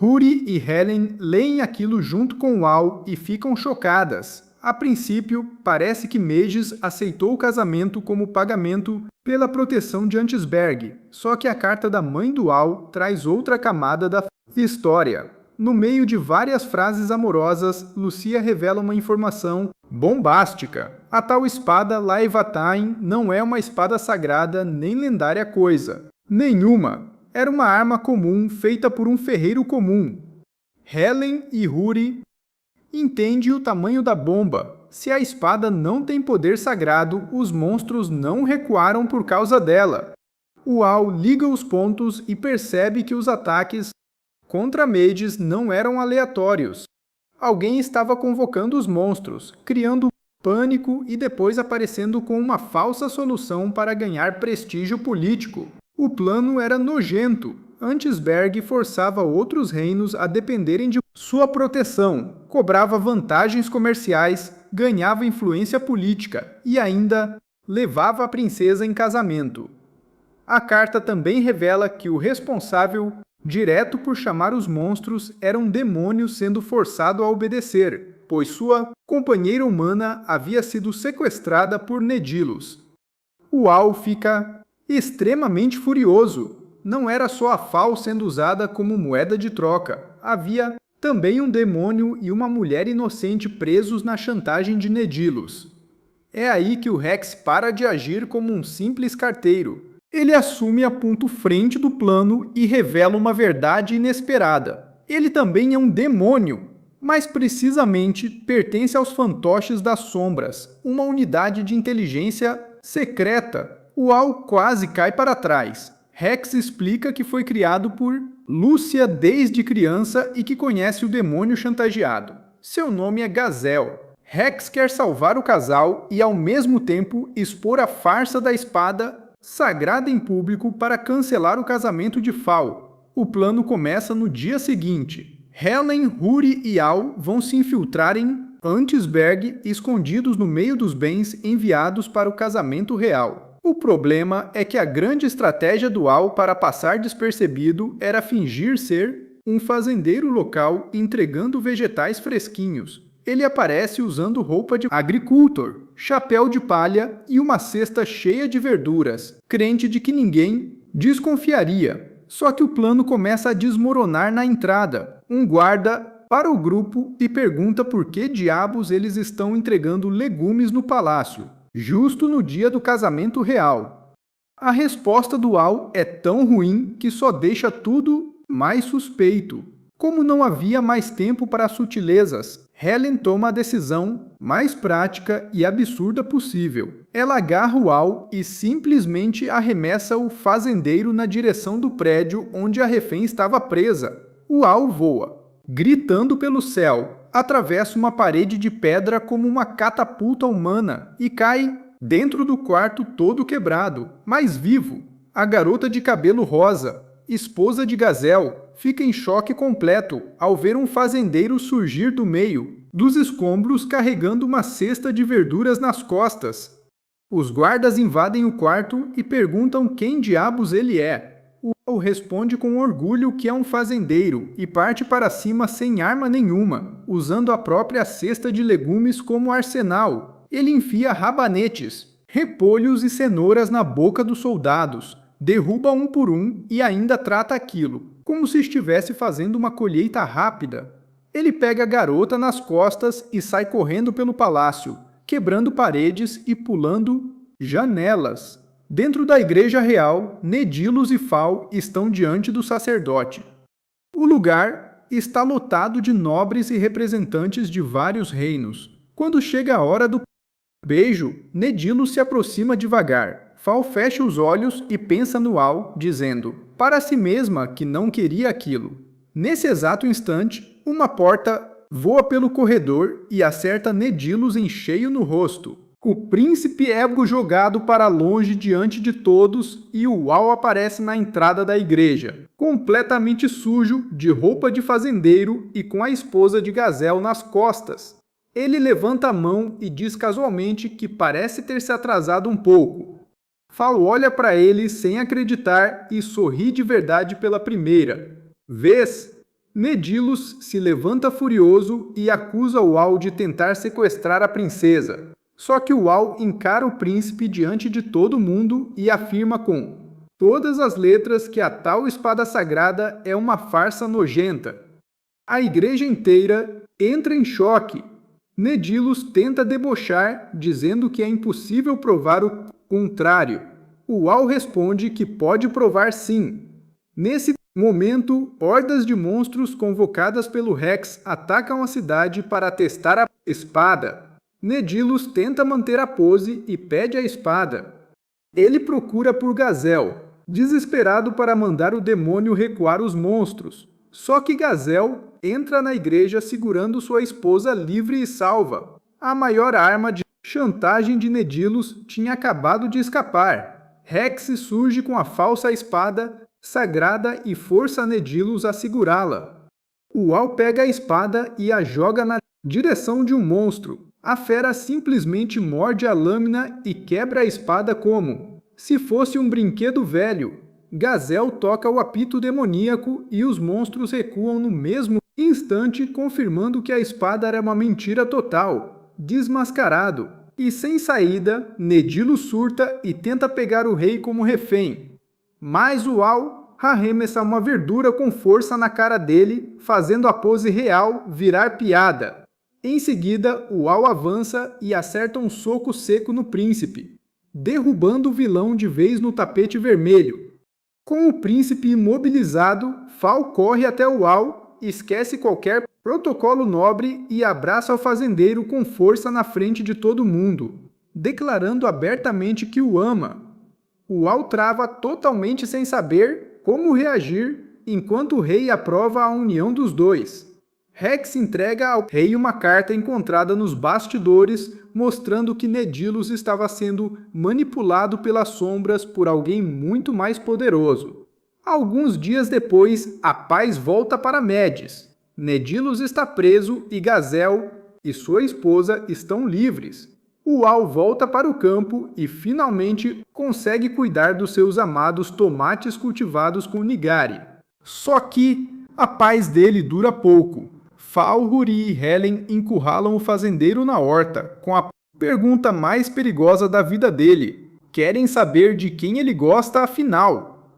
Huri e Helen leem aquilo junto com Uau e ficam chocadas. A princípio, parece que Mages aceitou o casamento como pagamento pela proteção de Antisberg, só que a carta da mãe do Uau traz outra camada da história. No meio de várias frases amorosas, Lucia revela uma informação bombástica. A tal espada Laevatain não é uma espada sagrada nem lendária coisa. Nenhuma. Era uma arma comum feita por um ferreiro comum. Helen e Huri entendem o tamanho da bomba. Se a espada não tem poder sagrado, os monstros não recuaram por causa dela. Uau liga os pontos e percebe que os ataques contra Mages não eram aleatórios. Alguém estava convocando os monstros, criando pânico e depois aparecendo com uma falsa solução para ganhar prestígio político. O plano era nojento. Antisberg forçava outros reinos a dependerem de sua proteção, cobrava vantagens comerciais, ganhava influência política e ainda levava a princesa em casamento. A carta também revela que o responsável direto por chamar os monstros era um demônio sendo forçado a obedecer, pois sua companheira humana havia sido sequestrada por Nedilos. Uau fica extremamente furioso. Não era só a Fal sendo usada como moeda de troca. Havia também um demônio e uma mulher inocente presos na chantagem de Nedilos. É aí que o Rex para de agir como um simples carteiro. Ele assume a ponto frente do plano e revela uma verdade inesperada. Ele também é um demônio, mas precisamente pertence aos fantoches das sombras, uma unidade de inteligência secreta. Uau quase cai para trás. Rex explica que foi criado por Lúcia desde criança e que conhece o demônio chantageado. Seu nome é Gazel. Rex quer salvar o casal e, ao mesmo tempo, expor a farsa da espada sagrada em público para cancelar o casamento de Fal. O plano começa no dia seguinte. Helen, Huri e Al vão se infiltrar em Antisberg, escondidos no meio dos bens enviados para o casamento real. O problema é que a grande estratégia do Al para passar despercebido era fingir ser um fazendeiro local entregando vegetais fresquinhos. Ele aparece usando roupa de agricultor, chapéu de palha e uma cesta cheia de verduras, crente de que ninguém desconfiaria. Só que o plano começa a desmoronar na entrada. Um guarda para o grupo e pergunta por que diabos eles estão entregando legumes no palácio, justo no dia do casamento real. A resposta do Al é tão ruim que só deixa tudo mais suspeito. Como não havia mais tempo para sutilezas, Helen toma a decisão mais prática e absurda possível. Ela agarra o Al e simplesmente arremessa o fazendeiro na direção do prédio onde a refém estava presa. O Al voa, gritando pelo céu, atravessa uma parede de pedra como uma catapulta humana e cai dentro do quarto todo quebrado, mas vivo. A garota de cabelo rosa, esposa de Gazel, fica em choque completo ao ver um fazendeiro surgir do meio dos escombros carregando uma cesta de verduras nas costas. Os guardas invadem o quarto e perguntam quem diabos ele é. O Al responde com orgulho que é um fazendeiro e parte para cima sem arma nenhuma, usando a própria cesta de legumes como arsenal. Ele enfia rabanetes, repolhos e cenouras na boca dos soldados, derruba um por um e ainda trata aquilo como se estivesse fazendo uma colheita rápida. Ele pega a garota nas costas e sai correndo pelo palácio, quebrando paredes e pulando janelas. Dentro da igreja real, Nedilos e Fal estão diante do sacerdote. O lugar está lotado de nobres e representantes de vários reinos. Quando chega a hora do beijo, Nedilos se aproxima devagar. Fal fecha os olhos e pensa no Al, dizendo para si mesma que não queria aquilo. Nesse exato instante, uma porta voa pelo corredor e acerta Nedilos em cheio no rosto. O príncipe é jogado para longe diante de todos e o Al aparece na entrada da igreja, completamente sujo, de roupa de fazendeiro e com a esposa de Gazel nas costas. Ele levanta a mão e diz casualmente que parece ter se atrasado um pouco. Fal olha para ele sem acreditar e sorri de verdade pela primeira vez. Nedilos se levanta furioso e acusa o Al de tentar sequestrar a princesa. Só que o Al encara o príncipe diante de todo mundo e afirma com todas as letras que a tal espada sagrada é uma farsa nojenta. A igreja inteira entra em choque. Nedilos tenta debochar, dizendo que é impossível provar o contrário. O Al responde que pode provar sim. Nesse momento, hordas de monstros convocadas pelo Rex atacam a cidade para testar a espada. Nedilos tenta manter a pose e pede a espada. Ele procura por Gazel, desesperado para mandar o demônio recuar os monstros. Só que Gazel entra na igreja segurando sua esposa livre e salva. A maior arma de chantagem de Nedilos tinha acabado de escapar. Rex surge com a falsa espada sagrada e força Nedilos a segurá-la. O Al pega a espada e a joga na direção de um monstro. A fera simplesmente morde a lâmina e quebra a espada como se fosse um brinquedo velho. Gazel toca o apito demoníaco e os monstros recuam no mesmo instante, confirmando que a espada era uma mentira total. Desmascarado e sem saída, Nedilos surta e tenta pegar o rei como refém. Mas o Al arremessa uma verdura com força na cara dele, fazendo a pose real virar piada. Em seguida, o Al avança e acerta um soco seco no príncipe, derrubando o vilão de vez no tapete vermelho. Com o príncipe imobilizado, Fal corre até o Al, esquece qualquer protocolo nobre e abraça o fazendeiro com força na frente de todo mundo, declarando abertamente que o ama. O Al trava totalmente sem saber como reagir, enquanto o rei aprova a união dos dois. Rex entrega ao rei uma carta encontrada nos bastidores, mostrando que Nedilos estava sendo manipulado pelas sombras por alguém muito mais poderoso. Alguns dias depois, a paz volta para Medes. Nedilos está preso e Gazel e sua esposa estão livres. O Al volta para o campo e finalmente consegue cuidar dos seus amados tomates cultivados com Nigari. Só que a paz dele dura pouco. Fal, Huri e Helen encurralam o fazendeiro na horta, com a pergunta mais perigosa da vida dele. Querem saber de quem ele gosta afinal.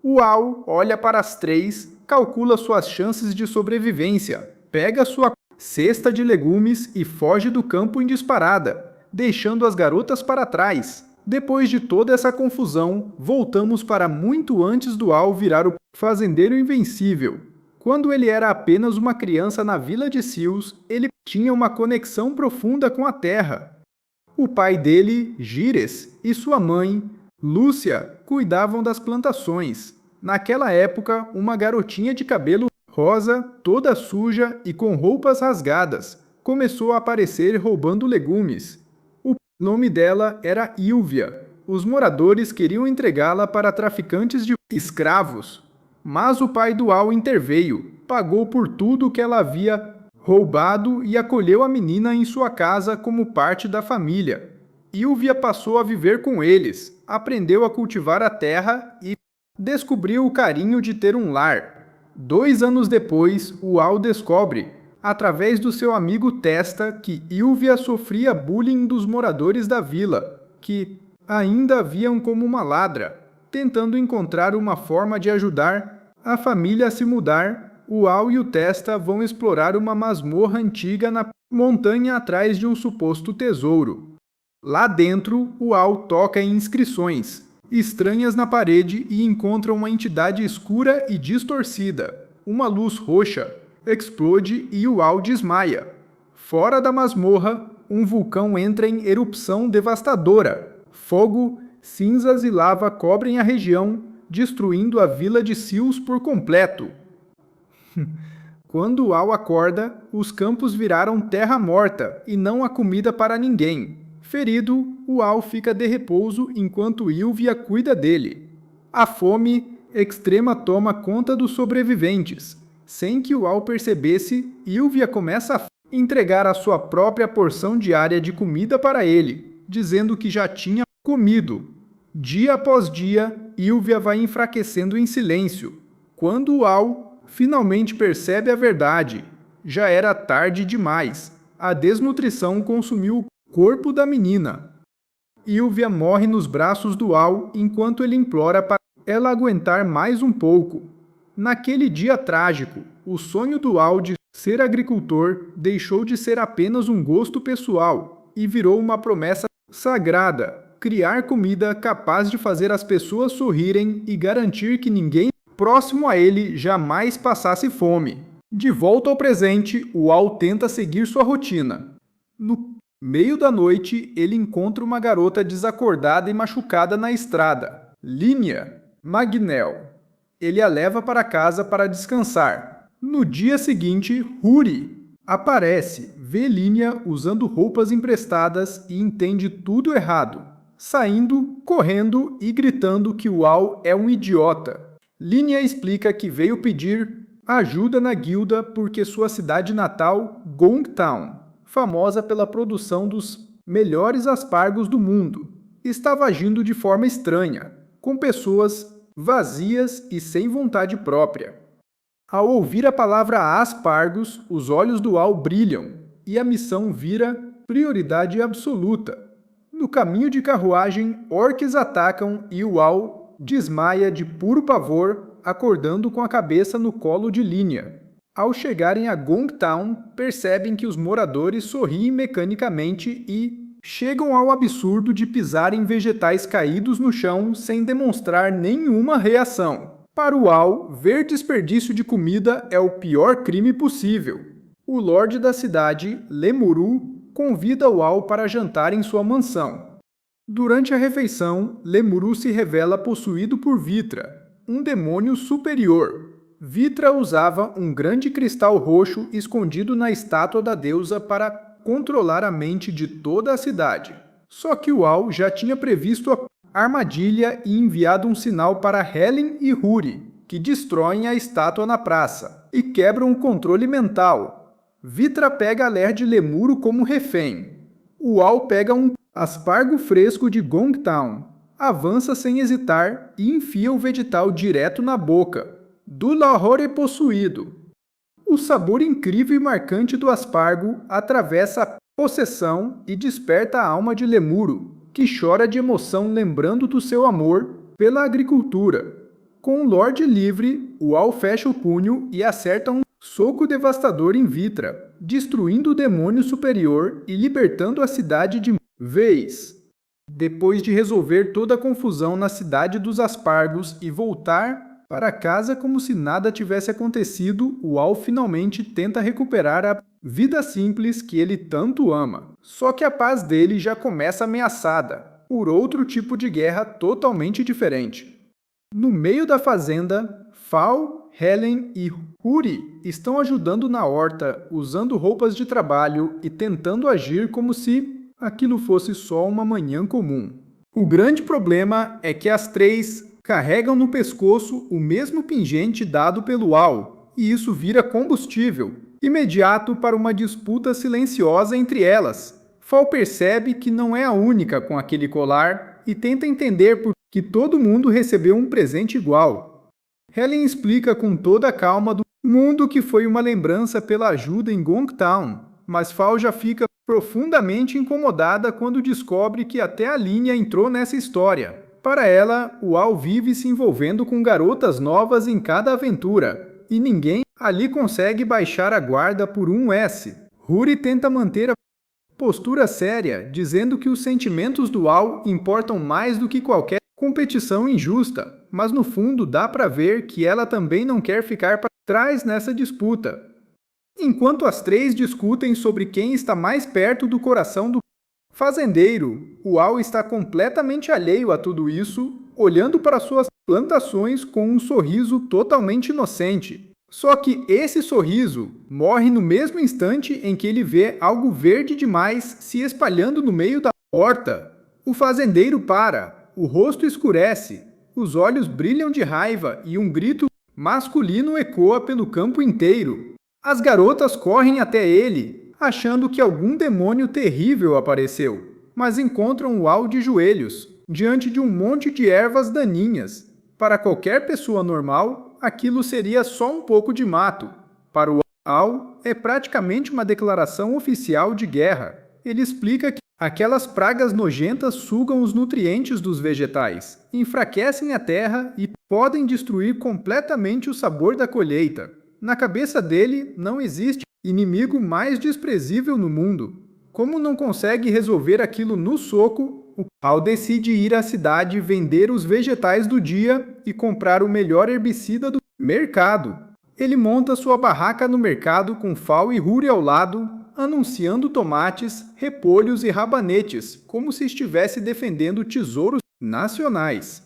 O Al olha para as três, calcula suas chances de sobrevivência, pega sua cesta de legumes e foge do campo em disparada, deixando as garotas para trás. Depois de toda essa confusão, voltamos para muito antes do Al virar o fazendeiro invencível. Quando ele era apenas uma criança na vila de Sils, ele tinha uma conexão profunda com a terra. O pai dele, Gires, e sua mãe, Lúcia, cuidavam das plantações. Naquela época, uma garotinha de cabelo rosa, toda suja e com roupas rasgadas, começou a aparecer roubando legumes. O nome dela era Ilvia. Os moradores queriam entregá-la para traficantes de escravos, mas o pai do Al interveio, pagou por tudo que ela havia roubado e acolheu a menina em sua casa como parte da família. Ilvia passou a viver com eles, aprendeu a cultivar a terra e descobriu o carinho de ter um lar. 2 anos depois, o Al descobre, através do seu amigo Testa, que Ilvia sofria bullying dos moradores da vila, que ainda a viam como uma ladra. Tentando encontrar uma forma de ajudar a família a se mudar, o Al e o Testa vão explorar uma masmorra antiga na montanha atrás de um suposto tesouro. Lá dentro, o Al toca em inscrições estranhas na parede e encontra uma entidade escura e distorcida. Uma luz roxa explode e o Al desmaia. Fora da masmorra, um vulcão entra em erupção devastadora. Fogo, cinzas e lava cobrem a região, destruindo a vila de Sils por completo. Quando o Al acorda, os campos viraram terra morta e não há comida para ninguém. Ferido, o Al fica de repouso enquanto Ilvia cuida dele. A fome extrema toma conta dos sobreviventes. Sem que o Al percebesse, Ilvia começa a entregar a sua própria porção diária de comida para ele, dizendo que já tinha comido. Dia após dia, Ilvia vai enfraquecendo em silêncio. Quando o Al finalmente percebe a verdade, já era tarde demais. A desnutrição consumiu o corpo da menina. Ilvia morre nos braços do Al enquanto ele implora para ela aguentar mais um pouco. Naquele dia trágico, o sonho do Al de ser agricultor deixou de ser apenas um gosto pessoal e virou uma promessa sagrada: criar comida capaz de fazer as pessoas sorrirem e garantir que ninguém próximo a ele jamais passasse fome. De volta ao presente, o Al tenta seguir sua rotina. No meio da noite, ele encontra uma garota desacordada e machucada na estrada, Linia Magnel. Ele a leva para casa para descansar. No dia seguinte, Huri aparece, vê Linia usando roupas emprestadas e entende tudo errado, saindo, correndo e gritando que o Al é um idiota. Linia explica que veio pedir ajuda na guilda porque sua cidade natal, Gongtown, famosa pela produção dos melhores aspargos do mundo, estava agindo de forma estranha, com pessoas vazias e sem vontade própria. Ao ouvir a palavra aspargos, os olhos do Al brilham e a missão vira prioridade absoluta. No caminho de carruagem, orques atacam e o Al desmaia de puro pavor, acordando com a cabeça no colo de Linia. Ao chegarem a Gongtown, percebem que os moradores sorriem mecanicamente e chegam ao absurdo de pisar em vegetais caídos no chão sem demonstrar nenhuma reação. Para o Al, ver desperdício de comida é o pior crime possível. O Lorde da cidade, Lemuru, convida o Al para jantar em sua mansão. Durante a refeição, Lemuru se revela possuído por Vitra, um demônio superior. Vitra usava um grande cristal roxo escondido na estátua da deusa para controlar a mente de toda a cidade. Só que o Al já tinha previsto a armadilha e enviado um sinal para Helen e Huri, que destroem a estátua na praça e quebram o controle mental. Vitra pega a Ler de Lemuru como refém. O Al pega um aspargo fresco de Gongtown, avança sem hesitar e enfia o vegetal direto na boca do Lahore possuído. O sabor incrível e marcante do aspargo atravessa a possessão e desperta a alma de Lemuru, que chora de emoção lembrando do seu amor pela agricultura. Com o Lorde livre, o Al fecha o punho e acerta um soco devastador em Vitra, destruindo o demônio superior e libertando a cidade de vez. Depois de resolver toda a confusão na cidade dos Aspargos e voltar para casa como se nada tivesse acontecido, o Al finalmente tenta recuperar a vida simples que ele tanto ama. Só que a paz dele já começa ameaçada por outro tipo de guerra totalmente diferente. No meio da fazenda, Fal, Helen e Huri estão ajudando na horta, usando roupas de trabalho e tentando agir como se aquilo fosse só uma manhã comum. O grande problema é que as três carregam no pescoço o mesmo pingente dado pelo Al, e isso vira combustível imediato para uma disputa silenciosa entre elas. Fal percebe que não é a única com aquele colar e tenta entender por que todo mundo recebeu um presente igual. Helen explica com toda a calma do mundo que foi uma lembrança pela ajuda em Gongtown, mas Fal já fica profundamente incomodada quando descobre que até a Linha entrou nessa história. Para ela, o Al vive se envolvendo com garotas novas em cada aventura, e ninguém ali consegue baixar a guarda por um S. Huri tenta manter a postura séria, dizendo que os sentimentos do Al importam mais do que qualquer competição injusta, mas no fundo dá para ver que ela também não quer ficar para trás nessa disputa. Enquanto as três discutem sobre quem está mais perto do coração do fazendeiro, o Al está completamente alheio a tudo isso, olhando para suas plantações com um sorriso totalmente inocente. Só que esse sorriso morre no mesmo instante em que ele vê algo verde demais se espalhando no meio da horta. O fazendeiro para, o rosto escurece, os olhos brilham de raiva e um grito masculino ecoa pelo campo inteiro. As garotas correm até ele, achando que algum demônio terrível apareceu, mas encontram o Al de joelhos, diante de um monte de ervas daninhas. Para qualquer pessoa normal, aquilo seria só um pouco de mato. Para o Al, é praticamente uma declaração oficial de guerra. Ele explica que aquelas pragas nojentas sugam os nutrientes dos vegetais, enfraquecem a terra e podem destruir completamente o sabor da colheita. Na cabeça dele, não existe inimigo mais desprezível no mundo. Como não consegue resolver aquilo no soco, o Al decide ir à cidade vender os vegetais do dia e comprar o melhor herbicida do mercado. Ele monta sua barraca no mercado com Fal e Huri ao lado, anunciando tomates, repolhos e rabanetes, como se estivesse defendendo tesouros nacionais.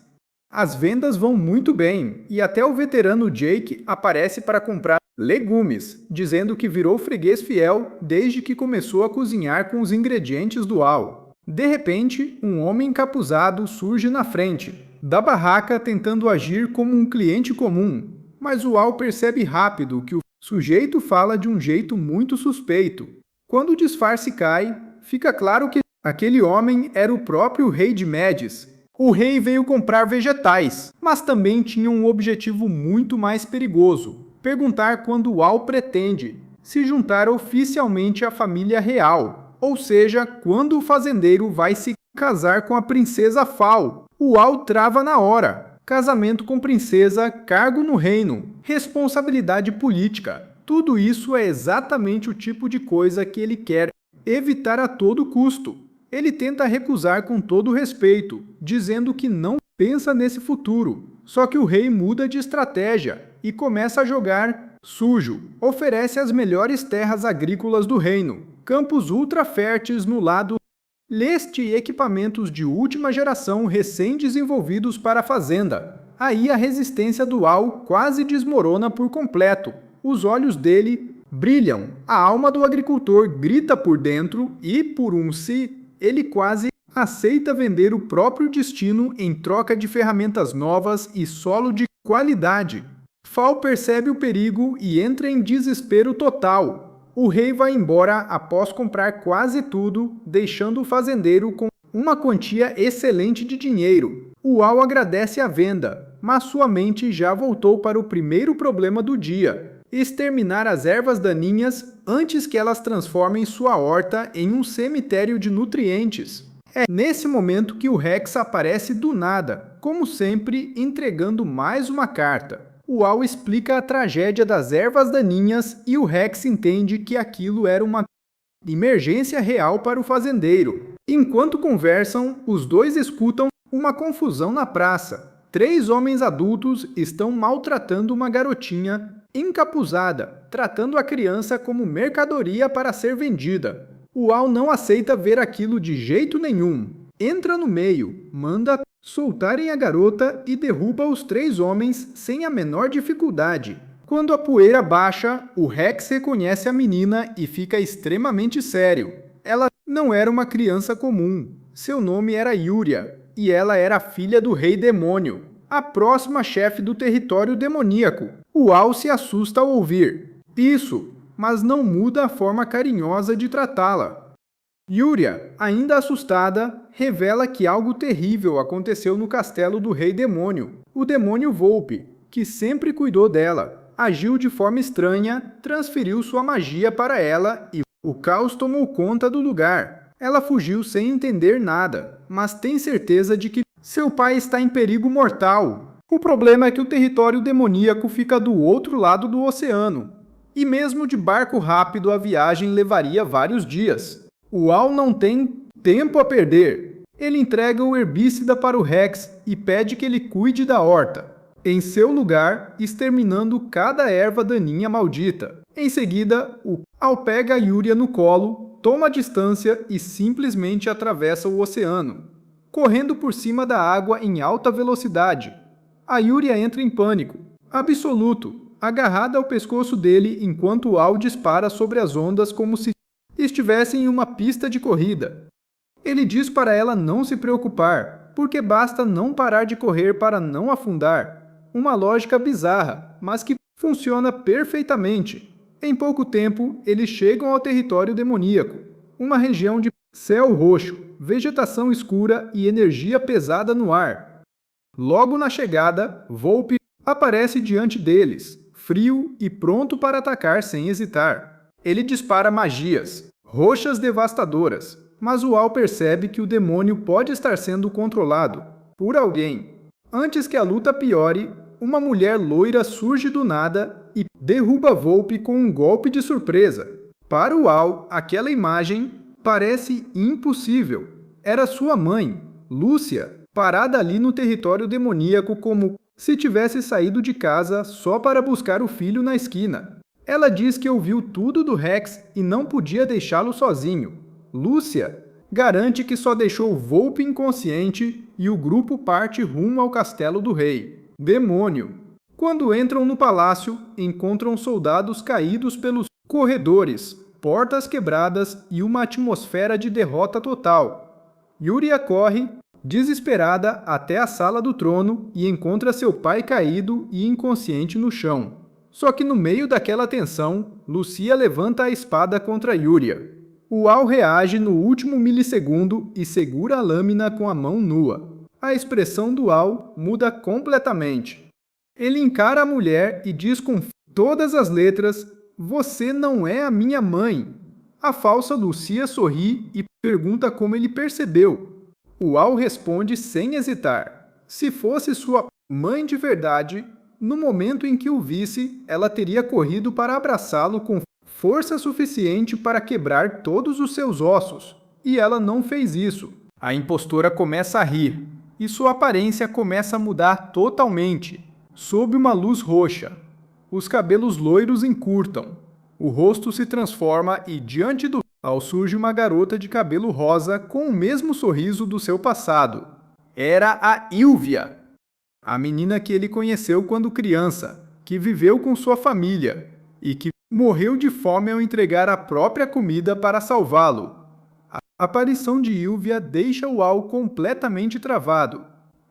As vendas vão muito bem, e até o veterano Jake aparece para comprar legumes, dizendo que virou freguês fiel desde que começou a cozinhar com os ingredientes do Al. De repente, um homem encapuzado surge na frente da barraca tentando agir como um cliente comum, mas o Al percebe rápido que o sujeito fala de um jeito muito suspeito. Quando o disfarce cai, fica claro que aquele homem era o próprio rei de Medis. O rei veio comprar vegetais, mas também tinha um objetivo muito mais perigoso: perguntar quando o Al pretende se juntar oficialmente à família real, ou seja, quando o fazendeiro vai se casar com a princesa Fal. O Al trava na hora. Casamento com princesa, cargo no reino, responsabilidade política. Tudo isso é exatamente o tipo de coisa que ele quer evitar a todo custo. Ele tenta recusar com todo respeito, dizendo que não pensa nesse futuro. Só que o rei muda de estratégia e começa a jogar sujo. Oferece as melhores terras agrícolas do reino, campos ultra férteis no lado leste e equipamentos de última geração recém-desenvolvidos para a fazenda. Aí a resistência do Al quase desmorona por completo. Os olhos dele brilham, a alma do agricultor grita por dentro e, por um si, ele quase aceita vender o próprio destino em troca de ferramentas novas e solo de qualidade. Fal percebe o perigo e entra em desespero total. O rei vai embora após comprar quase tudo, deixando o fazendeiro com uma quantia excelente de dinheiro. O Al agradece a venda, mas sua mente já voltou para o primeiro problema do dia: exterminar as ervas daninhas antes que elas transformem sua horta em um cemitério de nutrientes. É nesse momento que o Rex aparece do nada, como sempre, entregando mais uma carta. O Al explica a tragédia das ervas daninhas e o Rex entende que aquilo era uma emergência real para o fazendeiro. Enquanto conversam, os dois escutam uma confusão na praça. Três homens adultos estão maltratando uma garotinha encapuzada, tratando a criança como mercadoria para ser vendida. O Al não aceita ver aquilo de jeito nenhum. Entra no meio, manda soltarem a garota e derruba os três homens sem a menor dificuldade. Quando a poeira baixa, o Rex reconhece a menina e fica extremamente sério. Ela não era uma criança comum. Seu nome era Yuria, e ela era filha do Rei Demônio, a próxima chefe do território demoníaco. O Al se assusta ao ouvir isso, mas não muda a forma carinhosa de tratá-la. Yuria, ainda assustada, revela que algo terrível aconteceu no castelo do Rei Demônio. O demônio Volpe, que sempre cuidou dela, agiu de forma estranha, transferiu sua magia para ela e o caos tomou conta do lugar. Ela fugiu sem entender nada, mas tem certeza de que seu pai está em perigo mortal. O problema é que o território demoníaco fica do outro lado do oceano, e mesmo de barco rápido a viagem levaria vários dias. O Al não tem tempo a perder. Ele entrega o herbicida para o Rex e pede que ele cuide da horta, em seu lugar, exterminando cada erva daninha maldita. Em seguida, o Al pega a Yuria no colo, toma a distância e simplesmente atravessa o oceano, correndo por cima da água em alta velocidade. A Yuria entra em pânico absoluto, agarrada ao pescoço dele enquanto o Al dispara sobre as ondas como se estivesse em uma pista de corrida. Ele diz para ela não se preocupar, porque basta não parar de correr para não afundar. Uma lógica bizarra, mas que funciona perfeitamente. Em pouco tempo, eles chegam ao território demoníaco, uma região de céu roxo, vegetação escura e energia pesada no ar. Logo na chegada, Volpe aparece diante deles, frio e pronto para atacar sem hesitar. Ele dispara magias, roxas devastadoras, mas o Al percebe que o demônio pode estar sendo controlado por alguém. Antes que a luta piore, uma mulher loira surge do nada e derruba Volpe com um golpe de surpresa. Para o Al, aquela imagem parece impossível. Era sua mãe, Lúcia, parada ali no território demoníaco como se tivesse saído de casa só para buscar o filho na esquina. Ela diz que ouviu tudo do Rex e não podia deixá-lo sozinho. Lúcia garante que só deixou Volpe inconsciente e o grupo parte rumo ao castelo do rei. Demônio. Quando entram no palácio, encontram soldados caídos pelos corredores, portas quebradas e uma atmosfera de derrota total. Yuria corre, desesperada, até a sala do trono e encontra seu pai caído e inconsciente no chão. Só que no meio daquela tensão, Lucia levanta a espada contra Yuria. O Al reage no último milissegundo e segura a lâmina com a mão nua. A expressão do Al muda completamente. Ele encara a mulher e diz com todas as letras: "Você não é a minha mãe." A falsa Lucia sorri e pergunta como ele percebeu. O Al responde sem hesitar: se fosse sua mãe de verdade, no momento em que o visse, ela teria corrido para abraçá-lo com força suficiente para quebrar todos os seus ossos. E ela não fez isso. A impostora começa a rir, e sua aparência começa a mudar totalmente. Sob uma luz roxa, os cabelos loiros encurtam, o rosto se transforma e diante do Al surge uma garota de cabelo rosa com o mesmo sorriso do seu passado. Era a Ylvia, a menina que ele conheceu quando criança, que viveu com sua família e que morreu de fome ao entregar a própria comida para salvá-lo. A aparição de Ylvia deixa o Al completamente travado.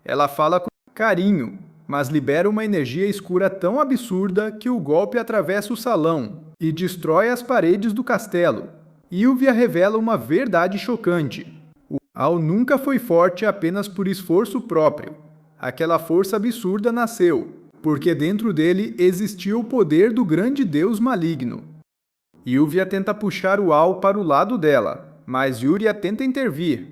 Ela fala com carinho, mas libera uma energia escura tão absurda que o golpe atravessa o salão e destrói as paredes do castelo. Ylvia revela uma verdade chocante. O Al nunca foi forte apenas por esforço próprio. Aquela força absurda nasceu, porque dentro dele existia o poder do grande deus maligno. Ylvia tenta puxar o Al para o lado dela, mas Yuria tenta intervir.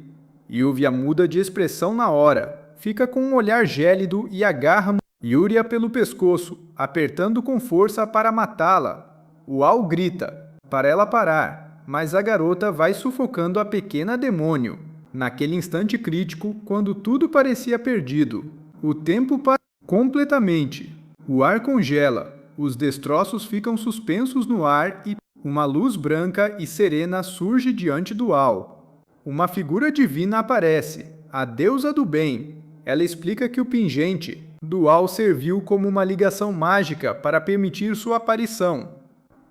Ylvia muda de expressão na hora, fica com um olhar gélido e agarra Yuria pelo pescoço, apertando com força para matá-la. O Al grita para ela parar, mas a garota vai sufocando a pequena demônio. Naquele instante crítico, quando tudo parecia perdido, o tempo para completamente. O ar congela, os destroços ficam suspensos no ar e uma luz branca e serena surge diante do Al. Uma figura divina aparece, a deusa do bem. Ela explica que o pingente do Al serviu como uma ligação mágica para permitir sua aparição.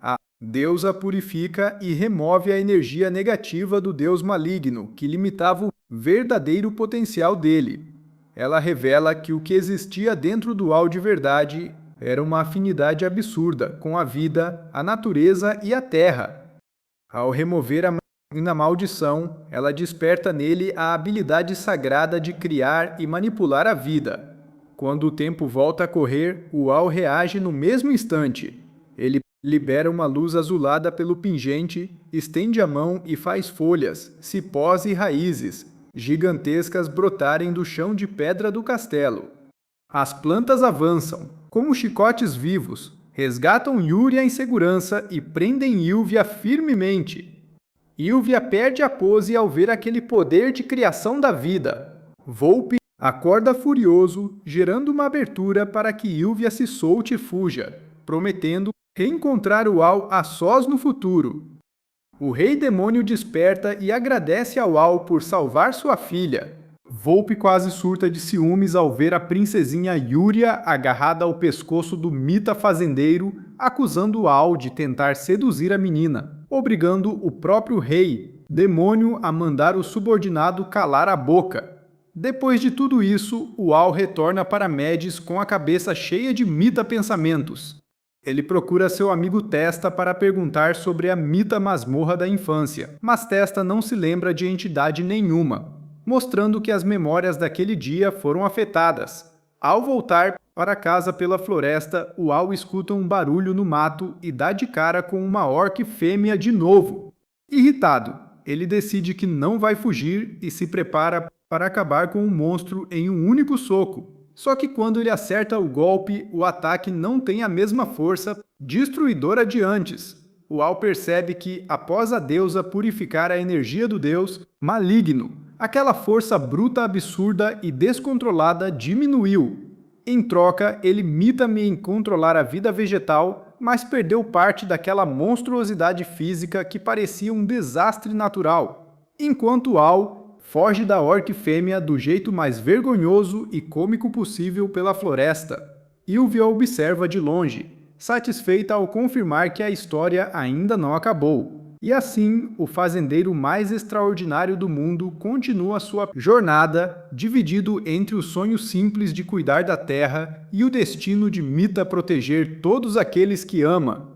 A deusa purifica e remove a energia negativa do deus maligno, que limitava o verdadeiro potencial dele. Ela revela que o que existia dentro do Al de verdade era uma afinidade absurda com a vida, a natureza e a terra. Ao remover a maldição, ela desperta nele a habilidade sagrada de criar e manipular a vida. Quando o tempo volta a correr, o Al reage no mesmo instante. Ele libera uma luz azulada pelo pingente, estende a mão e faz folhas, cipós e raízes gigantescas brotarem do chão de pedra do castelo. As plantas avançam, como chicotes vivos, resgatam Yuria em segurança e prendem Ylvia firmemente. Ylvia perde a pose ao ver aquele poder de criação da vida. Volpe acorda furioso, gerando uma abertura para que Ylvia se solte e fuja, prometendo reencontrar o Al a sós no futuro. O rei demônio desperta e agradece ao Al por salvar sua filha. Volpe quase surta de ciúmes ao ver a princesinha Yuria agarrada ao pescoço do mita fazendeiro, acusando Al de tentar seduzir a menina, obrigando o próprio rei demônio a mandar o subordinado calar a boca. Depois de tudo isso, o Al retorna para Medis com a cabeça cheia de mita pensamentos. Ele procura seu amigo Testa para perguntar sobre a mita masmorra da infância, mas Testa não se lembra de entidade nenhuma, mostrando que as memórias daquele dia foram afetadas. Ao voltar para casa pela floresta, o Al escuta um barulho no mato e dá de cara com uma orc fêmea de novo. Irritado, ele decide que não vai fugir e se prepara para acabar com o monstro em um único soco. Só que quando ele acerta o golpe, o ataque não tem a mesma força destruidora de antes. O Al percebe que, após a deusa purificar a energia do deus maligno, aquela força bruta, absurda e descontrolada diminuiu. Em troca, ele mita-me em controlar a vida vegetal, mas perdeu parte daquela monstruosidade física que parecia um desastre natural. Enquanto Al foge da orc fêmea do jeito mais vergonhoso e cômico possível pela floresta. Ylvia observa de longe, satisfeita ao confirmar que a história ainda não acabou. E assim, o fazendeiro mais extraordinário do mundo continua sua jornada, dividido entre o sonho simples de cuidar da terra e o destino de Mita proteger todos aqueles que ama.